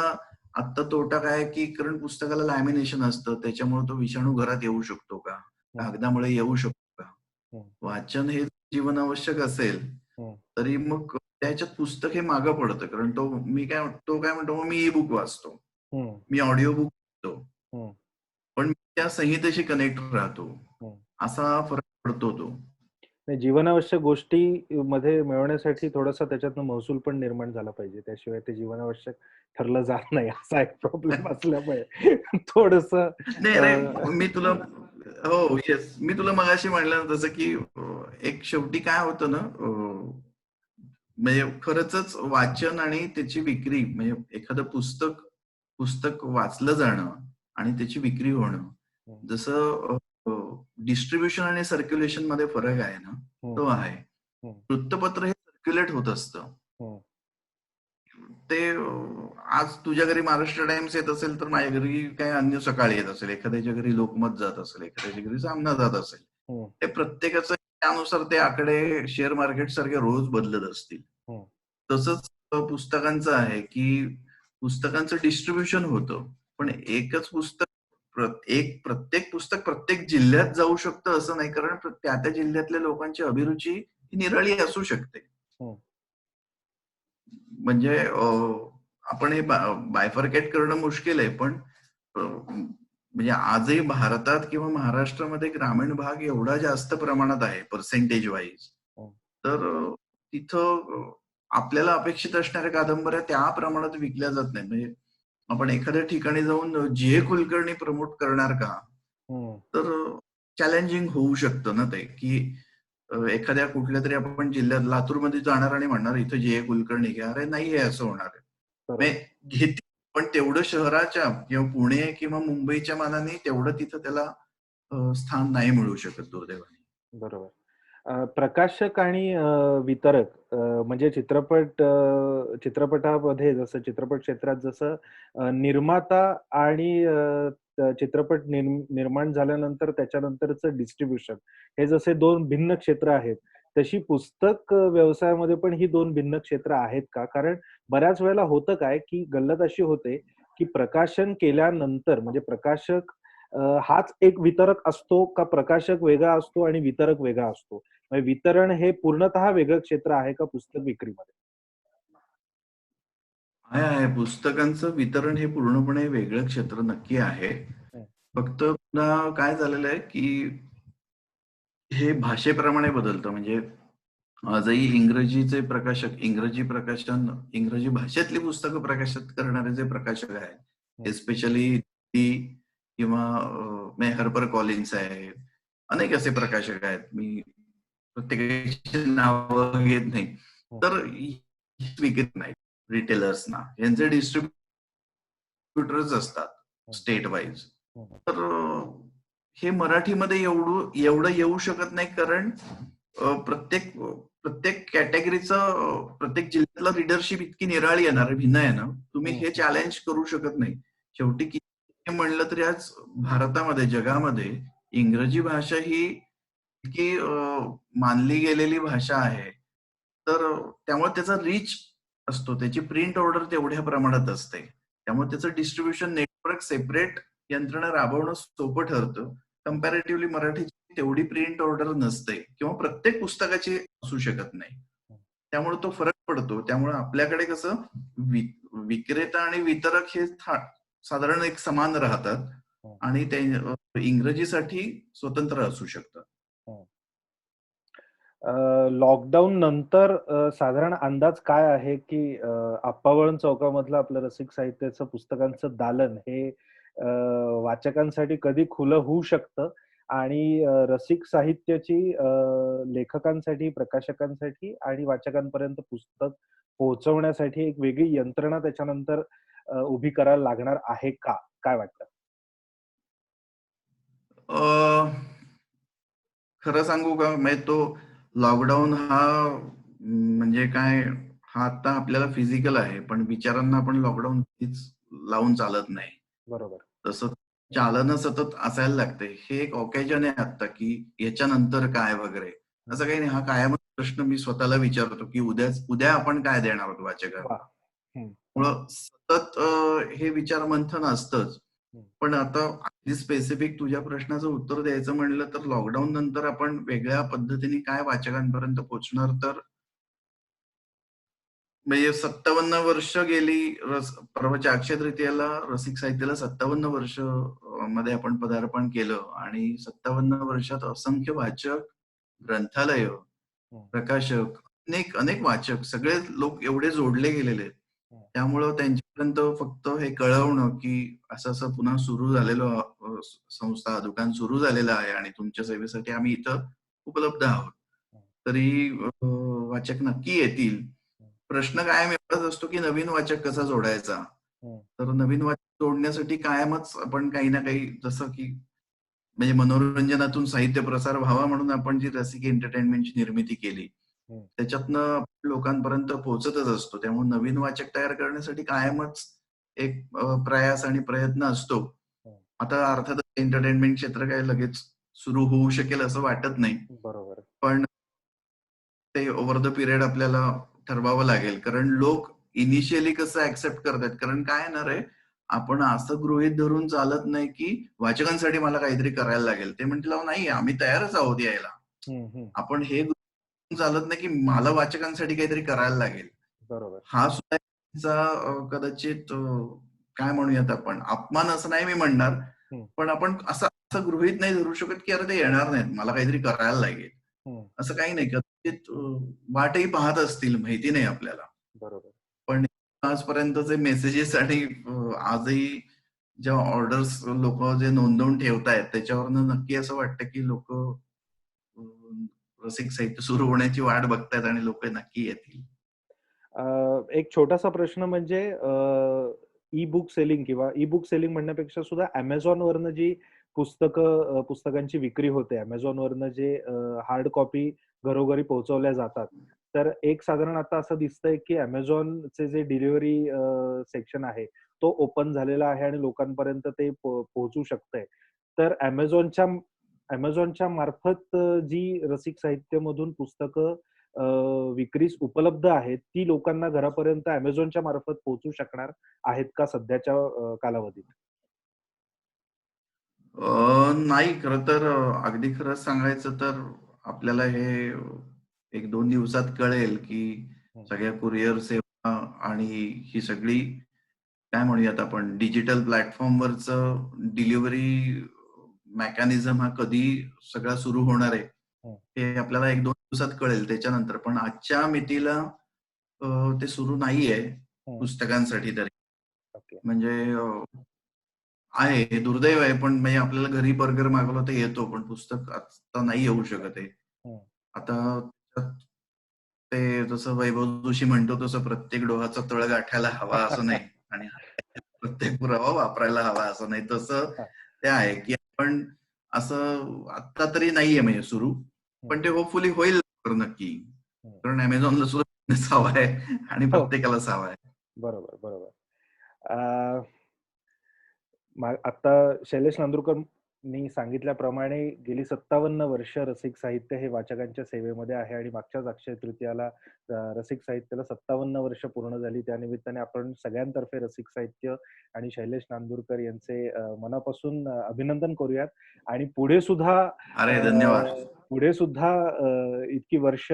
आत्ता तोटा काय की कारण पुस्तकाला लॅमिनेशन असतं, त्याच्यामुळे तो विषाणू घरात येऊ शकतो का, कागदामुळे येऊ शकतो का. वाचन हे जीवनावश्यक असेल तरी मग त्याच्यात पुस्तक हे मागं पडतं. कारण तो काय म्हणतो, मग मी ई बुक वाचतो, मी ऑडिओ बुक वाचतो, पण त्या संहितेशी कनेक्ट राहतो. असा फरक पडतो तो. नाही, जीवनावश्यक गोष्टी मध्ये मिळवण्यासाठी थोडासा त्याच्यातनं महसूल पण निर्माण झाला पाहिजे. त्याशिवाय ते जीवनावश्यक ठरलं जात नाही असा एक प्रॉब्लेम असल्यामुळे थोडंसं नाही अरे, मी तुला हो येस, मी तुला मगाशी म्हणलं ना तसं की एक शेवटी काय होतं ना, म्हणजे खरंच वाचन आणि त्याची विक्री, म्हणजे एखादं पुस्तक पुस्तक वाचलं जाणं आणि त्याची विक्री होणं, हं, जसं डिस्ट्रीब्युशन आणि सर्क्युलेशन मध्ये फरक आहे ना, हं, तो आहे. हं, वृत्तपत्र हे सर्क्युलेट होत असतं. हं, ते आज तुझ्या घरी महाराष्ट्र टाइम्स येत असेल तर माझ्या घरी काही अन्य सकाळी येत असेल, एखाद्याच्या घरी लोकमत जात असेल, एखाद्याच्या घरी सामना जात असेल. हं, ते प्रत्येकाचं त्यानुसार ते आकडे शेअर मार्केट सारखे रोज बदलत असतील. हं, तसंच पुस्तकांचं आहे की पुस्तकांचं डिस्ट्रीब्युशन होतं, पण हं, एकच पुस्तक प्रत्येक पुस्तक प्रत्येक जिल्ह्यात जाऊ शकतं असं नाही, कारण त्या त्या जिल्ह्यातल्या लोकांची अभिरुची ही निराळी असू शकते. हं, म्हणजे आपण हे बायफरकेट करणं मुश्किल आहे, पण म्हणजे आजही भारतात किंवा महाराष्ट्रामध्ये ग्रामीण भाग एवढा जास्त प्रमाणात आहे पर्सेंटेज वाईज, हं. तर तिथं आपल्याला अपेक्षित असणाऱ्या कादंबऱ्या त्या प्रमाणात विकल्या जात नाही. म्हणजे आपण एखाद्या ठिकाणी जाऊन जे कुलकर्णी प्रमोट करणार का, हं. तर चॅलेंजिंग होऊ शकतं ना ते, की एखाद्या कुठल्या तरी आपण जिल्ह्यात लातूरमध्ये जाणार आणि म्हणणार इथं जे कुलकर्णी घ्या, अरे नाही हे असं होणार आहे. बरोबर, म्हणजे घेतील, पण तेवढं शहराच्या किंवा पुणे किंवा मुंबईच्या मानाने तेवढं तिथं त्याला स्थान नाही मिळू शकत दुर्दैवाने. बरोबर. प्रकाशक आणि वितरक म्हणजे चित्रपटामध्ये जसं चित्रपट क्षेत्रात जसं निर्माता आणि चित्रपट निर्माण झाल्यानंतर त्याच्यानंतरचं डिस्ट्रिब्युशन हे जसे 2 भिन्न क्षेत्र आहेत, तशी पुस्तक व्यवसायामध्ये पण ही 2 भिन्न क्षेत्र आहेत का? कारण बऱ्याच वेळेला होतं काय, की गल्लत अशी होते, की प्रकाशन केल्यानंतर म्हणजे प्रकाशक हाच एक वितरक असतो का प्रकाशक वेगळा असतो आणि वितरक वेगळा असतो? म्हणजे वितरण हे पूर्णतः वेगळं क्षेत्र आहे का पुस्तक विक्रीमध्ये? आहे. पुस्तकांचं वितरण हे पूर्णपणे वेगळं क्षेत्र नक्की आहे. हं, फक्त पुन्हा काय झालेलं आहे, की हे भाषेप्रमाणे बदलतं. म्हणजे आजही इंग्रजीचे प्रकाशक, इंग्रजी भाषेतली पुस्तकं प्रकाशित करणारे जे प्रकाशक आहेत, हं, एस्पेशली ती किंवा हर्पर कॉलिन्स आहेत. अनेक असे प्रकाशक आहेत. मी प्रत्येकाची नावं घेत नाही. हं, तर हीच विकत नाहीत रिटेलर्सना. यांचे डिस्ट्रिब्युटर्स असतात हं, स्टेट वाईज. हं, तर हे मराठीमध्ये एवढं एवढं येऊ शकत नाही, कारण प्रत्येक प्रत्येक कॅटेगरीचं प्रत्येक जिल्ह्यातला लीडरशिप इतकी निराळी येणार आहे, भिन्न आहे ना, तुम्ही हं, हे हं, चॅलेंज करू शकत नाही. शेवटी किती म्हणलं तरी आज भारतामध्ये, जगामध्ये इंग्रजी भाषा ही इतकी मानली गेलेली भाषा आहे. तर त्यामुळे त्याचा रीच असतो. त्याची प्रिंट ऑर्डर तेवढ्या प्रमाणात असते. त्यामुळे त्याचं डिस्ट्रिब्युशन नेटवर्क सेपरेट यंत्रणा राबवणं सोपं ठरतं. कंपॅरेटिव्हली मराठीची तेवढी प्रिंट ऑर्डर नसते किंवा प्रत्येक पुस्तकाची असू शकत नाही. त्यामुळे तो फरक पडतो. त्यामुळे आपल्याकडे कसं वि विक्रेता आणि वितरक हे साधारण एक समान राहतात हं, आणि ते इंग्रजीसाठी स्वतंत्र असू शकतात. हं. लॉकडाऊन नंतर साधारण अंदाज काय आहे, की आप्पाबळवंत चौकामधलं आपलं रसिक साहित्याचं पुस्तकांचं दालन हे वाचकांसाठी कधी खुलं होऊ शकतं आणि रसिक साहित्याची लेखकांसाठी, प्रकाशकांसाठी आणि वाचकांपर्यंत पुस्तक पोहोचवण्यासाठी एक वेगळी यंत्रणा त्याच्यानंतर उभी करायला लागणार आहे का? काय वाटतं? अ, खरं सांगू का? म्हणजे तो लॉकडाऊन हा म्हणजे काय, हा आता आपल्याला फिजिकल आहे, पण विचारांना आपण लॉकडाऊन लावून चालत नाही. बरोबर. तसं चालना सतत असायला लागते. हे एक ऑकेजन आहे आता, की याच्यानंतर काय वगैरे. हं. असं काही नाही. हा कायमच प्रश्न मी स्वतःला विचारतो, की उद्या आपण काय देणार आहोत वाचकांना? वाह! हं, त्यामुळं सतत हे विचार मंथन असतंच. हं. पण आता अगदी स्पेसिफिक तुझ्या प्रश्नाचं उत्तर द्यायचं म्हणलं तर लॉकडाऊन नंतर आपण वेगळ्या पद्धतीने काय वाचकांपर्यंत पोहोचणार, तर म्हणजे 57 वर्ष गेली. परवाच्या अक्षय तृतीयेला रसिक साहित्याला 57 वर्ष मध्ये आपण पदार्पण केलं आणि 57 वर्षात असंख्य वाचक, ग्रंथालय, हं, प्रकाशक, अनेक अनेक वाचक सगळे लोक एवढे जोडले गेलेले आहेत. हं, त्यामुळं त्यांच्यापर्यंत फक्त हे कळवणं की असं असं पुन्हा सुरू झालेलं संस्था, दुकान सुरू झालेलं आहे आणि तुमच्या सेवेसाठी आम्ही इथं उपलब्ध आहोत. हं, तरी वाचक नक्की येतील. हं, प्रश्न कायम एवढाच असतो की नवीन वाचक कसा जोडायचा. हं, तर नवीन वाचक जोडण्यासाठी कायमच आपण काही ना काही, जसं की म्हणजे मनोरंजनातून साहित्य प्रसार व्हावा म्हणून आपण जी रसिक एंटरटेनमेंटची निर्मिती केली, हं, त्याच्यातनं आपण लोकांपर्यंत पोहोचतच असतो. त्यामुळे नवीन वाचक तयार करण्यासाठी कायमच एक प्रयास आणि प्रयत्न असतो. हं. आता अर्थातच एंटरटेनमेंट क्षेत्र काही लगेच सुरू होऊ शकेल असं वाटत नाही. बरोबर. पण ते ओव्हर द पिरियड आपल्याला ठरवावं लागेल. कारण लोक इनिशियली कसं ऍक्सेप्ट करतात. कारण काय येणार आहे, आपण असं गृहीत धरून चालत नाही की वाचकांसाठी मला काहीतरी करायला लागेल. ते म्हणतील, "अहो नाही, आम्ही तयारच आहोत यायला." हं, हं. आपण हे गृहीत धरून चालत नाही की मला वाचकांसाठी काहीतरी करायला लागेल. बरोबर. हा सुद्धा त्यांचा कदाचित काय म्हणूयात आपण, अपमान असं नाही मी म्हणणार. हं, पण आपण असं असं गृहीत नाही धरू शकत की अरे ते येणार नाहीत, मला काहीतरी करायला लागेल. हं. असं काही नाही. कदाचित वाटही पाहत असतील, माहिती नाही आपल्याला. बरोबर. पण आजपर्यंतचे मेसेजेस आणि आजही ज्या ऑर्डर्स लोकं जे नोंदवून ठेवतायत, त्याच्यावरनं नक्की असं वाटतं की लोकं रसिक साहित्य सुरू होण्याची वाट बघतायत आणि लोकं नक्की येतील. एक छोटासा प्रश्न म्हणजे ई बुक सेलिंग किंवा ई बुक सेलिंग म्हणण्यापेक्षा सुद्धा Amazonवरनं जी पुस्तकांची विक्री होते, Amazonवरनं जे हार्ड कॉपी घरोघरी पोहोचवल्या जातात. तर एक साधारण आता असं दिसतंय, की Amazonचे जे डिलिव्हरी सेक्शन आहे, तो ओपन झालेला आहे आणि लोकांपर्यंत ते पोहोचू शकतंय. तर Amazonच्या मार्फत जी रसिक साहित्यामधून पुस्तकं अ, विक्रीस उपलब्ध आहेत, ती लोकांना घरापर्यंत Amazonच्या मार्फत पोहोचू शकणार आहेत का सध्याच्या कालावधीत? नाही, खरं तर अगदी खरं सांगायचं तर आपल्याला हे 1-2 दिवसात कळेल, की हं, सगळ्या कुरिअर सेवा आणि ही सगळी काय म्हणूयात आपण डिजिटल प्लॅटफॉर्मवरचं डिलिव्हरी मेकॅनिझम हा कधी सगळा सुरू होणार आहे, हं, हे आपल्याला 1-2 दिवसात कळेल त्याच्यानंतर. पण आजच्या मितीला ते सुरू नाहीये हं. पुस्तकांसाठी तरी. ओके. म्हणजे आहे, हे दुर्दैव आहे, पण म्हणजे आपल्याला घरी बर्गर मागवलं तर येतो, पण पुस्तक आता नाही येऊ शकत आहे. हं. आता त्यात ते जसं वैभव जोशी म्हणतो तसं प्रत्येक डोहाचा तळ गाठायला हवा असं नाही आणि प्रत्येक पुरावा वापरायला हवा असं नाही. तसं हां. ते आहे, की आपण असं आता तरी नाहीये म्हणजे सुरू, हं, पण ते होपफुली होईल लवकर नक्की. हं. कारण Amazonला सुद्धा business हवा आहे आणि हो. प्रत्येकालाच हवा आहे. बरोबर, बरोबर. अ, आता शैलेश नांदुरकरनी सांगितल्याप्रमाणे गेली 57 वर्ष रसिक साहित्य हे वाचकांच्या सेवेमध्ये आहे आणि मागच्याच अक्षय तृतीयाला रसिक साहित्याला 57 वर्ष पूर्ण झाली. त्यानिमित्ताने आपण सगळ्यांतर्फे रसिक साहित्य आणि शैलेश नांदुरकर यांचे मनापासून अभिनंदन करूयात आणि अरे धन्यवाद. पुढे सुद्धा इतकी वर्ष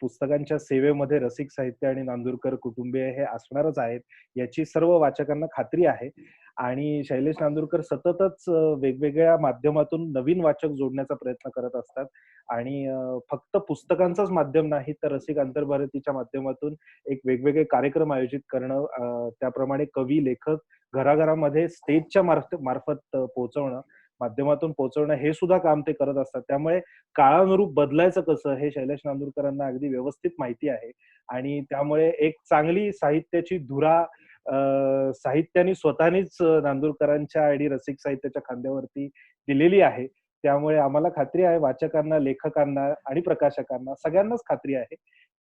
पुस्तकांच्या सेवेमध्ये रसिक साहित्य आणि नांदुरकर कुटुंबीय हे असणारच आहेत, याची सर्व वाचकांना खात्री आहे. आणि शैलेश नांदुरकर सततच वेगवेगळ्या माध्यमातून नवीन वाचक जोडण्याचा प्रयत्न करत असतात आणि फक्त पुस्तकांचंच माध्यम नाही, तर रसिक आंतरभारतीच्या माध्यमातून एक वेगवेगळे कार्यक्रम आयोजित करणं, त्याप्रमाणे कवी, लेखक घराघरामध्ये स्टेजच्या मार्फत पोहोचवणं, माध्यमातून पोहोचवणं हे सुद्धा काम ते करत असतात. त्यामुळे काळानुरूप बदलायचं कसं हे शैलेश नांदुरकरांना अगदी व्यवस्थित माहिती आहे आणि त्यामुळे एक चांगली साहित्याची धुरा साहित्याने स्वतःनीच नांदुरकरांच्या आणि रसिक साहित्याच्या खांद्यावरती दिलेली आहे. त्यामुळे आम्हाला खात्री आहे वाचकांना, लेखकांना आणि प्रकाशकांना सगळ्यांनाच खात्री आहे,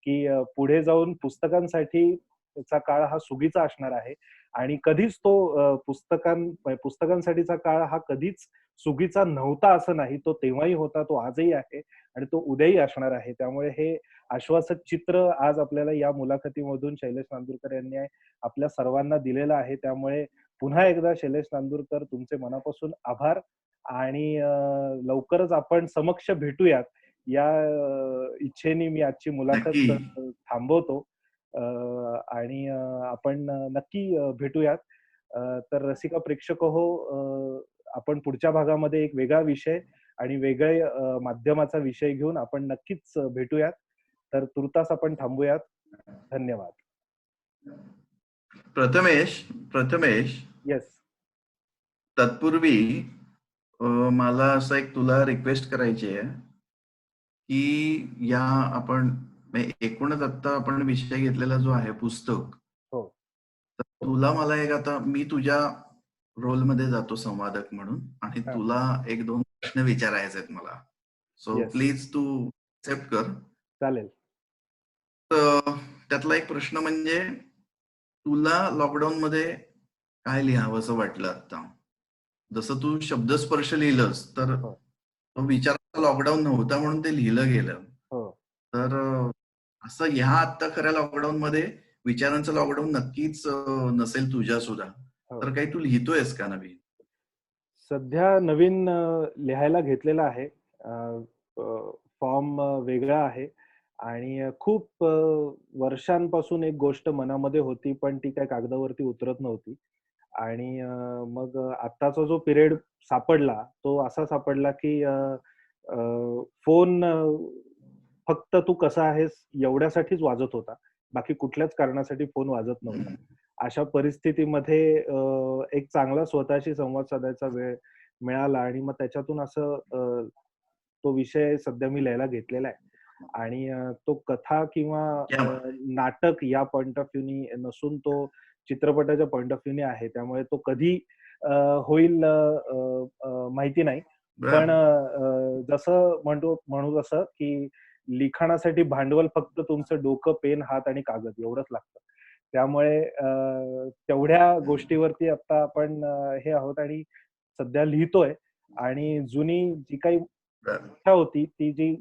की पुढे जाऊन पुस्तकांसाठीचा काळ हा सुगीचा असणार आहे आणि कधीच तो पुस्तकांसाठीचा काळ हा कधीच सुगीचा नव्हता असं नाही. तो तेव्हाही होता, तो आजही आहे आणि तो उद्याही असणार आहे. त्यामुळे हे आश्वासक चित्र आज आपल्याला या मुलाखतीमधून शैलेश नांदुरकर यांनी आपल्या सर्वांना दिलेलं आहे. त्यामुळे पुन्हा एकदा शैलेश नांदुरकर तुमचे मनापासून आभार आणि लवकरच आपण समक्ष भेटूयात या इच्छेने मी आजची नक्की. मुलाखत थांबवतो. अ, आणि आपण नक्की भेटूयात. तर रसिका प्रेक्षक हो, आपण पुढच्या भागामध्ये एक वेगळा विषय आणि वेगळे माध्यमाचा विषय घेऊन आपण नक्कीच भेटूयात. तर तुर्तास आपण थांबूयात. धन्यवाद. प्रथमेश, येस. तत्पूर्वी मला असं एक तुला रिक्वेस्ट करायची आहे की या आपण एकूणच आता आपण विषय घेतलेला जो आहे पुस्तक, हो. तर तुला मला एक, आता मी तुझ्या रोलमध्ये जातो संवादक म्हणून आणि हा. तुला एक दोन प्रश्न विचारायचे आहेत मला. So yes. प्लीज तू एक्सेप्ट कर. चालेल. तर त्यातला एक प्रश्न म्हणजे, तुला लॉकडाऊन मध्ये काय लिहावंसं वाटलं आता? जसं तू शब्दस्पर्श लिहिलंस तर हो. तो विचाराचा लॉकडाऊन नव्हता म्हणून ते लिहिलं गेलं. हो. तर असं ह्या आता खऱ्या लॉकडाऊन मध्ये विचारांचं लॉकडाऊन नक्कीच नसेल तुझ्या सुद्धा, हो. तर काही तू लिहितोयस का नवीन? सध्या नवीन लिहायला घेतलेला आहे. फॉर्म वेगळा आहे आणि खूप वर्षांपासून एक गोष्ट मनामध्ये होती, पण ती काही कागदावरती उतरत नव्हती. आणि मग आत्ताचा जो पिरियड सापडला, तो असा सापडला की फोन फक्त तू कसा आहेस एवढ्यासाठीच वाजत होता. बाकी कुठल्याच कारणासाठी फोन वाजत नव्हता. अशा परिस्थितीमध्ये एक चांगला स्वतःशी संवाद साधायचा वेळ मिळाला आणि मग त्याच्यातून असं तो विषय सध्या मी लिहायला घेतलेला आहे. आणि तो कथा किंवा क्या बात आहे. नाटक या पॉइंट ऑफ व्ह्यूनी नसून तो चित्रपटाच्या पॉइंट ऑफ व्ह्यूने आहे. त्यामुळे तो कधी होईल माहिती नाही. पण बरं. जसं म्हणू तसं की लिखाणासाठी भांडवल फक्त तुमचं डोकं, पेन, हात आणि कागद एवढंच लागतं. त्यामुळे तेवढ्या गोष्टीवरती आता आपण हे आहोत आणि सध्या लिहितोय. आणि जुनी जी काही बरं. इच्छा होती, ती जी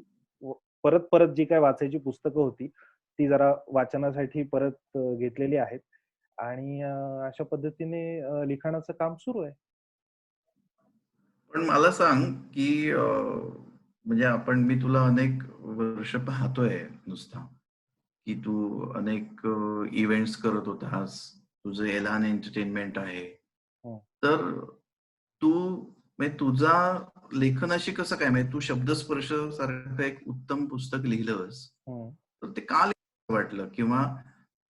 परत जी काही वाचायची पुस्तकं होती, ती जरा वाचनासाठी परत घेतलेली आहेत. आणि अशा पद्धतीने लिखाणाचं काम सुरू आहे. पण मला सांग की म्हणजे मी तुला अनेक वर्ष पाहतोय नुसता, की तू अनेक इव्हेंट्स करत होतास. तुझं एलान एंटरटेनमेंट आहे. हं. तर तू म्हणजे तुझा लेखनाशी कसं काय, म्हणजे तू शब्दस्पर्श सारखं एक उत्तम पुस्तक लिहिलंस, हं. तर ते का लिहावं वाटलं? किंवा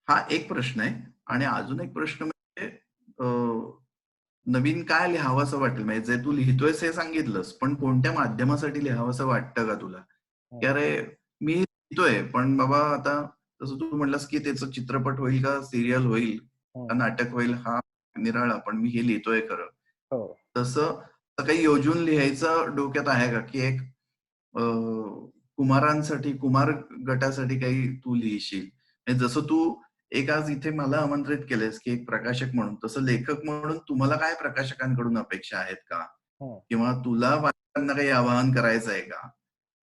हा एक प्रश्न आहे. आणि अजून एक प्रश्न म्हणजे, नवीन काय लिहावंसं वाटेल? म्हणजे जे तू लिहितोयस हे सांगितलंस, पण कोणत्या माध्यमासाठी लिहावंसं वाटतं का तुला? की हं. अरे, मी लिहितोय, पण बाबा आता जसं तू म्हणलास की त्याचं चित्रपट होईल का सिरियल होईल का हं. नाटक होईल हा निराळा, पण मी हे लिहितोय खरं. हो. तसं काही योजून लिहायचं डोक्यात आहे का, की एक कुमारांसाठी, कुमार गटासाठी काही तू लिहिशील? म्हणजे जसं तू एक आज इथे मला आमंत्रित केलंयस की एक प्रकाशक म्हणून, तसं लेखक म्हणून तुम्हाला काय प्रकाशकांकडून अपेक्षा आहेत का? हं. किंवा तुला वाचकांना काही आवाहन करायचं आहे का?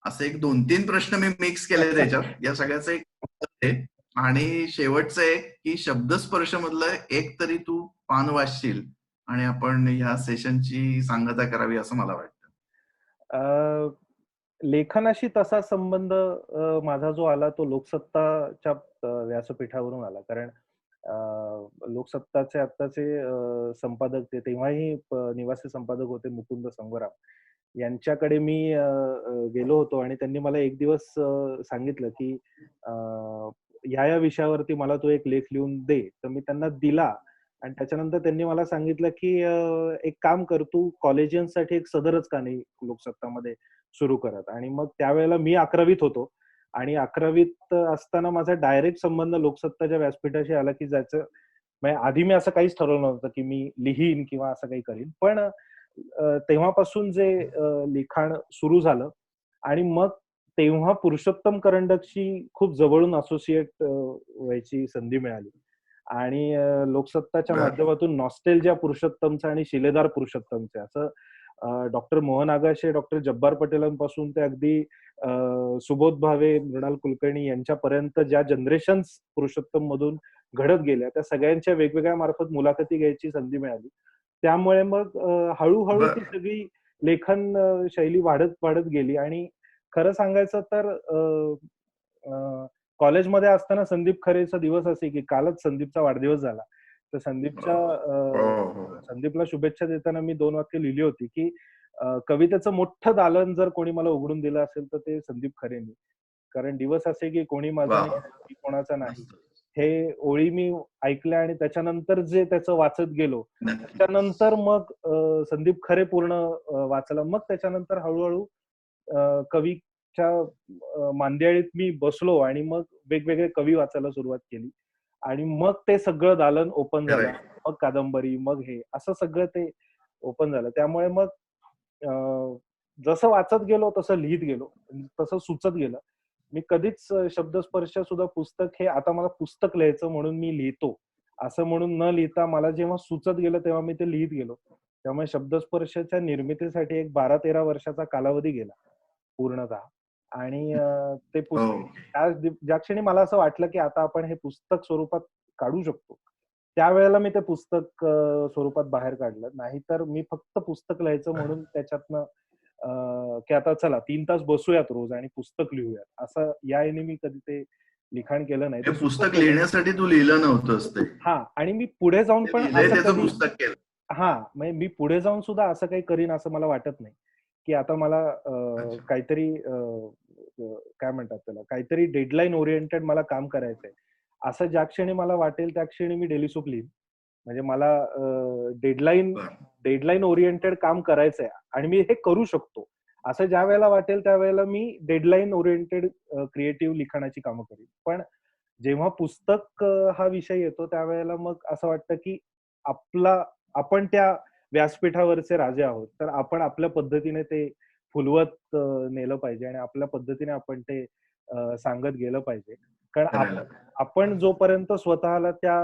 असे एक 2-3 प्रश्न मी मिक्स केले त्याच्यात. या सगळ्याचं एक उत्तर आहे. आणि शेवटचं एक, की शब्दस्पर्श मधलं एक तरी तू पान वाचशील आणि आपण ह्या सेशनची सांगता करावी असं मला वाटतं. अ, लेखनाशी तसा संबंध माझा जो आला तो लोकसत्ताच्या व्यासपीठावरून आला. कारण लोकसत्ताचे आत्ताचे संपादक ते तेव्हाही निवासी संपादक होते मुकुंद संगराम. यांच्याकडे मी गेलो होतो आणि त्यांनी मला एक दिवस सांगितलं, की अ, ह्या-ह्या विषयावरती मला तू एक लेख लिहून दे. तर मी त्यांना दिला आणि त्याच्यानंतर त्यांनी मला सांगितलं, की "एक काम कर, तू कॉलेजियन्ससाठी एक सदरच का नाही लोकसत्तामध्ये सुरू करत." आणि मग त्यावेळेला मी 11वीत होतो आणि 11वीत असताना माझा डायरेक्ट संबंध लोकसत्ताच्या व्यासपीठाशी आला, की ज्याचं म्हणजे आधी मी असं काहीच ठरवलं नव्हतं, की मी लिहीन किंवा असं काही करीन. पण तेव्हापासून जे लिखाण सुरू झालं आणि मग तेव्हा पुरुषोत्तम करंडकशी खूप जवळून असोसिएट व्हायची संधी मिळाली. आणि लोकसत्ताच्या बरं. माध्यमातून नॉस्टेल्जिया पुरुषोत्तमचं आणि शिलेदार पुरुषोत्तमचं असं डॉक्टर मोहन आगाशे, डॉक्टर जब्बार पटेलांपासून ते अगदी सुबोध भावे, मृणाल कुलकर्णी यांच्यापर्यंत ज्या जनरेशन्स पुरुषोत्तम मधून घडत गेल्या, त्या सगळ्यांच्या वेगवेगळ्या मार्फत मुलाखती घ्यायची संधी मिळाली. त्यामुळे मग हळू-हळू ती बरं. सगळी लेखन शैली वाढत गेली आणि खरं सांगायचं तर कॉलेजमध्ये असताना संदीप खरेचा दिवस असे, की कालच संदीपचा वाढदिवस झाला. तर संदीपच्या हो. संदीपला शुभेच्छा देताना मी 2 वाक्य लिहिली होती, की कवितेचं मोठं दालन जर कोणी मला उघडून दिलं असेल तर ते संदीप खरेंनी. कारण दिवस असे की कोणी माझा वा नाही, मी कोणाचा नाही. मस्त. हे ओळी मी ऐकल्या आणि त्याच्यानंतर जे त्याचं वाचत गेलो, नक्की. त्याच्यानंतर मग संदीप खरे पूर्ण वाचला. मग त्याच्यानंतर हळू-हळू कवीच्या मांदियाळीत मी बसलो आणि मग वेगवेगळे कवी वाचायला सुरुवात केली. आणि मग ते सगळं दालन ओपन झालं. खरंय. मग कादंबरी, मग हे असं सगळं ते ओपन झालं. त्यामुळे मग जसं वाचत गेलो तसं लिहित गेलो. तसं सुचत गेलं. मी कधीच शब्दस्पर्श सुद्धा पुस्तक हे आता मला पुस्तक लिहायचं म्हणून मी लिहितो, असं म्हणून न लिहिता मला जेव्हा सुचत गेलं तेव्हा मी ते लिहित गेलो. त्यामुळे शब्दस्पर्शच्या निर्मितीसाठी एक 12-13 वर्षाचा कालावधी गेला पूर्णतः. आणि ते हो. ज्या क्षणी मला असं वाटलं, की आता आपण हे पुस्तक स्वरूपात काढू शकतो, त्यावेळेला मी ते पुस्तक स्वरूपात बाहेर काढलं. नाहीतर मी फक्त पुस्तक लिहायचं म्हणून त्याच्यातनं की आता चला 3 तास बसूयात रोज आणि पुस्तक लिहूयात. असं या ह्याने मी कधी ते लिखाण केलं नाही. हे ते सुचत पुस्तक गेलं. लिहिण्यासाठी तू लिहिलं नव्हतंस ते. हां. आणि मी पुढे जाऊन ते पण लिहिलंय असं त्याचं कधी पुस्तक केलं. हां, म्हणजे मी पुढे जाऊन सुद्धा असं काही करीन असं मला वाटत नाही, की आता मला अच्छा. काहीतरी काय म्हणतात त्याला, काहीतरी डेडलाईन ओरिएंटेड मला काम करायचंय. असं ज्या क्षणी मला वाटेल त्या क्षणी मी डेली सोप लिहीन. म्हणजे मला डेडलाईन बरं. डेडलाईन ओरिएंटेड काम करायचंय आणि मी हे करू शकतो. असं ज्यावेळेला वाटेल त्यावेळेला मी डेडलाईन ओरिएंटेड क्रिएटिव्ह लिखाणाची कामं करीन. पण जेव्हा पुस्तक हा विषय येतो त्यावेळेला मग असं वाटतं, की आपण त्या व्यासपीठावरचे राजे आहोत. तर आपण आपल्या पद्धतीने ते फुलवत नेलं पाहिजे आणि आपल्या पद्धतीने आपण ते सांगत गेलं पाहिजे. कारण करायला. आपण जोपर्यंत स्वतःला त्या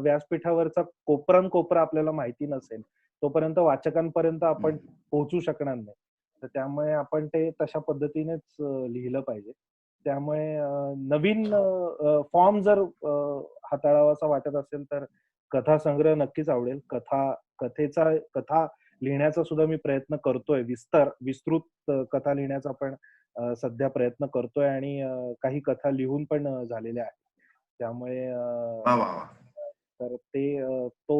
व्यासपीठावरचा कोपरान-कोपरा आपल्याला माहिती नसेल, तोपर्यंत वाचकांपर्यंत आपण पोहोचू शकणार नाही. तर त्यामुळे आपण ते तशा पद्धतीनेच लिहिलं पाहिजे. त्यामुळे नवीन फॉर्म जर हाताळावासा वाटत असेल तर कथासंग्रह नक्कीच आवडेल. कथा लिहिण्याचा सुद्धा मी प्रयत्न करतोय. विस्तृत कथा लिहिण्याचा पण सध्या प्रयत्न करतोय आणि काही कथा लिहून पण झालेल्या आहेत. त्यामुळे वा वा वा. तर ते तो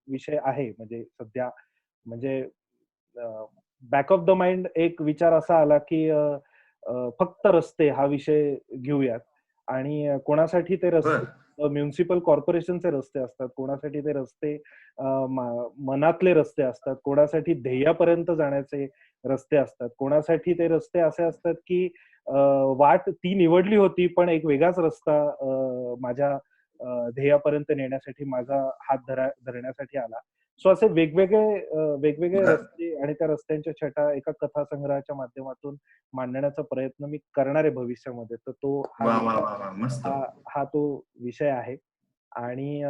विषय आहे म्हणजे सध्या म्हणजे बॅक ऑफ द माइंड एक विचार असा आला, की फक्त रस्ते हा विषय घेऊयात आणि कोणासाठी ते बर. रस्ते म्युनिसिपल कॉर्पोरेशनचे रस्ते असतात, कोणासाठी ते रस्ते मनातले रस्ते असतात, कोणासाठी ध्येयापर्यंत जाण्याचे रस्ते असतात, कोणासाठी ते रस्ते असे असतात, की वाट ती निवडली होती, पण एक वेगळाच रस्ता माझ्या ध्येयापर्यंत नेण्यासाठी माझा हात धरण्यासाठी आला. सो असे वेगवेगळे बर. रस्ते आणि त्या रस्त्यांच्या छटा एका कथासंग्रहाच्या माध्यमातून मांडण्याचा प्रयत्न मी करणार आहे भविष्यामध्ये. तर तो वा वा वा वा. मस्त. हा तो विषय आहे. आणि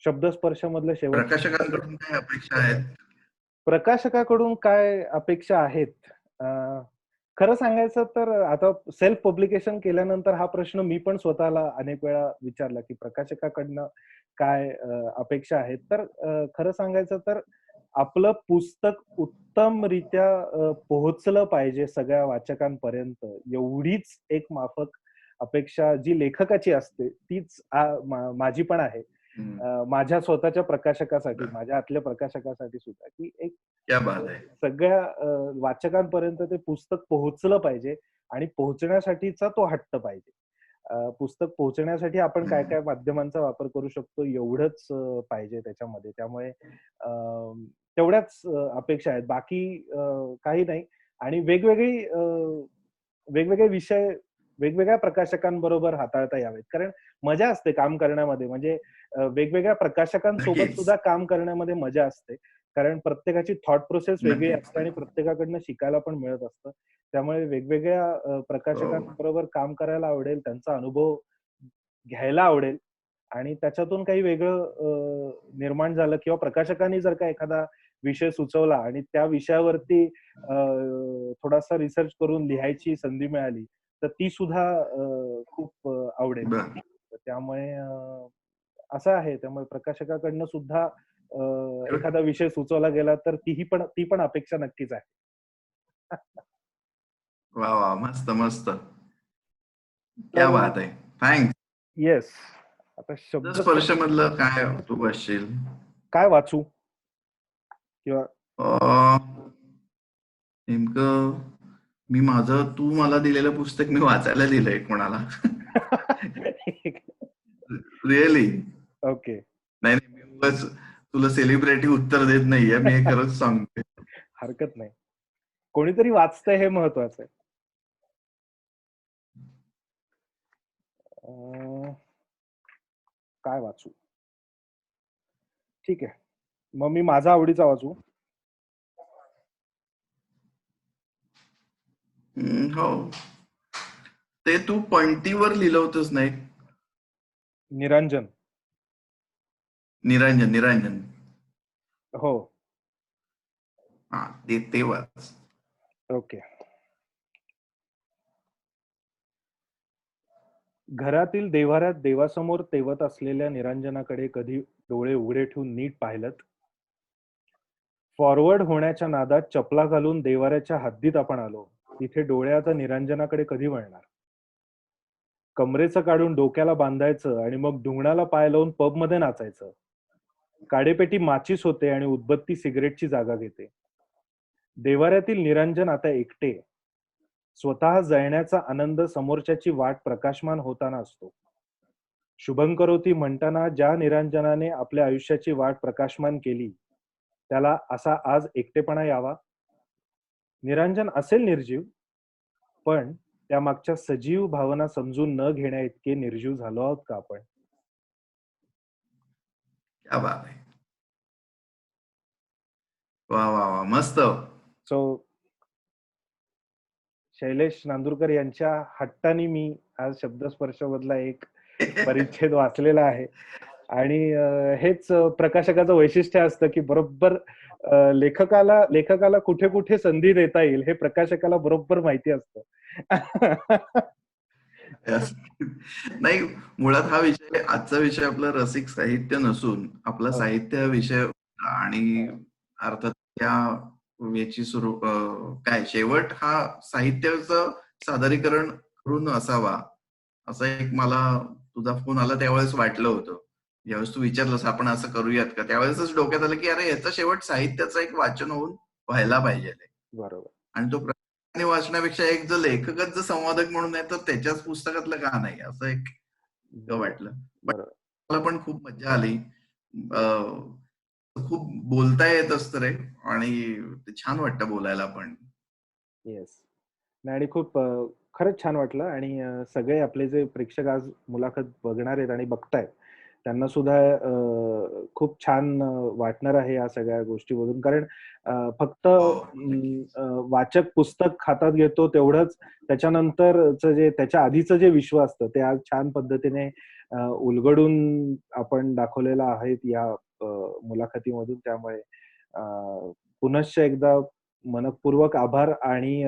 शब्दस्पर्शमधलं शेवटचं प्रकाशकांकडून काय अपेक्षा आहेत? प्रकाशकाकडून काय अपेक्षा आहेत? अ, खरं सांगायचं तर आता सेल्फ पब्लिकेशन केल्यानंतर हा प्रश्न मी पण स्वतःला अनेक वेळा विचारला, की प्रकाशकाकडनं काय अपेक्षा आहेत? तर खरं सांगायचं तर आपलं पुस्तक उत्तमरित्या पोहोचलं पाहिजे सगळ्या वाचकांपर्यंत एवढीच एक माफक अपेक्षा जी लेखकाची असते तीच माझी पण आहे. माझ्या स्वतःच्या प्रकाशकासाठी, बर. माझ्या आतल्या प्रकाशकासाठी सुद्धा, की एक क्या बात आहे. सगळ्या वाचकांपर्यंत ते पुस्तक पोहोचलं पाहिजे आणि पोहोचण्यासाठीचा तो हट्ट पाहिजे. पुस्तक पोहोचण्यासाठी आपण हम्म. काय-काय माध्यमांचा वापर करू शकतो एवढंच पाहिजे त्याच्यामध्ये. त्यामुळे तेवढ्याच अपेक्षा आहेत. बाकी काही नाही आणि वेगवेगळे विषय वेगवेगळ्या प्रकाशकांबरोबर हाताळता यावेत. कारण मजा असते काम करण्यामध्ये. म्हणजे वेगवेगळ्या प्रकाशकांसोबत नक्कीच. सुद्धा काम करण्यामध्ये मजा असते. कारण प्रत्येकाची थॉट प्रोसेस वेगळी नक्कीच. असते आणि प्रत्येकाकडनं शिकायला पण मिळत असतं. त्यामुळे वेगवेगळ्या हो. प्रकाशकांबरोबर काम करायला आवडेल, त्यांचा अनुभव घ्यायला आवडेल आणि त्याच्यातून काही वेगळं निर्माण झालं किंवा प्रकाशकांनी जर का एखादा विषय सुचवला आणि त्या विषयावरती थोडासा रिसर्च करून लिहायची संधी मिळाली, तर ती सुद्धा खूप आवडेल. बर. तर त्यामुळे असं आहे. त्यामुळे प्रकाशकाकडनं सुद्धा एखादा विषय सुचवला गेला तर ती पण अपेक्षा नक्कीच आहे. वा वा. मस्त मस्त. क्या तर बात आहे. थँक्स. येस. आता शब्द स्पर्श मधलं काय तू वाचशील? काय वाचू किंवा नेमकं मी माझं तू मला दिलेलं पुस्तक मी वाचायला दिलंय कोणाला. Really okay. नाही मी उगाच तुला सेलिब्रिटी उत्तर देत नाहीये, मी हे खरंच सांगते. हरकत नाही, कोणीतरी वाचतंय हे महत्वाचं आहे. काय वाचू? ठीक आहे, मग मी माझा आवडीचा वाचू. हो, ते तू पंक्तीवर लिहिलं होतंस नाही? निरंजन. निरंजन. हो. हा, ते वाच. ओके. घरातील देव्हाऱ्यात देवासमोर तेवत असलेल्या निरंजनाकडे कधी डोळे उघडे ठेवून नीट पाहिलत? फॉरवर्ड होण्याच्या नादात चपला घालून देवाऱ्याच्या हद्दीत आपण आलो, तिथे डोळ्याचा निरंजनाकडे कधी वळणार? कमरेचं काढून डोक्याला बांधायचं आणि मग ढुंगणाला पाय लावून पब मध्ये नाचायचं. काडेपेटी माचीस होते आणि उदबत्ती सिगरेटची जागा घेते. देवाऱ्यातील निरंजन आता एकटे. स्वतः जळण्याचा आनंद समोरच्याची वाट प्रकाशमान होताना असतो. शुभंकरोती म्हणताना ज्या निरंजनाने आपल्या आयुष्याची वाट प्रकाशमान केली, त्याला असा आज एकटेपणा यावा? निरंजन असेल निर्जीव, पण त्या मागच्या सजीव भावना समजून न घेण्या इतके निर्जीव झालो आहोत का आपण? क्या बात आहे. वा वा वा, मस्त. सो शैलेश नांदुरकर यांच्या हट्टाने मी आज शब्दस्पर्श मधला एक परिच्छेद वाचलेला आहे. आणि हेच प्रकाशकाचं वैशिष्ट्य असतं की बरोबर लेखकाला कुठे कुठे संधी देता येईल हे प्रकाशकाला बरोबर माहिती असतं. नाही, मुळात हा विषय, आजचा विषय आपला रसिक साहित्य नसून आपला साहित्य विषय, आणि अर्थात त्या याची सुरू काय शेवट हा साहित्याचं सादरीकरण करून असावा, असं एक मला तुझा फोन आला त्यावेळेस वाटलं होतं. ज्यावेळेस तू विचारलंस आपण असं करूयात का, त्यावेळेसच डोक्यात आलं की अरे याचा शेवट साहित्याचं एक वाचन होऊन व्हायला पाहिजे. बरोबर. आणि तो प्रकाशकाने वाचण्यापेक्षा एक जर लेखकच जर संवादक म्हणून आहे तर त्याच्याच पुस्तकातलं का नाही, असं एक वाटलं. मला पण खूप मजा आली. खूप बोलता येत असतं रे, आणि छान वाटतं बोलायला पण. येस, आणि खूप खरंच छान वाटलं. आणि सगळे आपले जे प्रेक्षक आज मुलाखत बघणार आहेत आणि बघतायत त्यांना सुद्धा खूप छान वाटणार आहे या सगळ्या गोष्टी बघून. कारण फक्त वाचक पुस्तक हातात घेतो तेवढंच, त्याच्यानंतरचं जे त्याच्या आधीचं जे विश्व असतं ते आज छान पद्धतीने उलगडून आपण दाखवलेलं आहे या मुलाखतीमधून. त्यामुळे पुनश्च एकदा मनपूर्वक आभार. आणि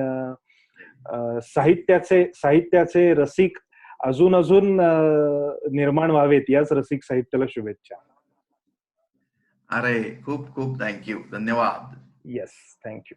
साहित्याचे रसिक अजून निर्माण व्हावेत, याच रसिक साहित्याला शुभेच्छा. अरे खूप खूप थँक्यू, धन्यवाद. Yes, thank you.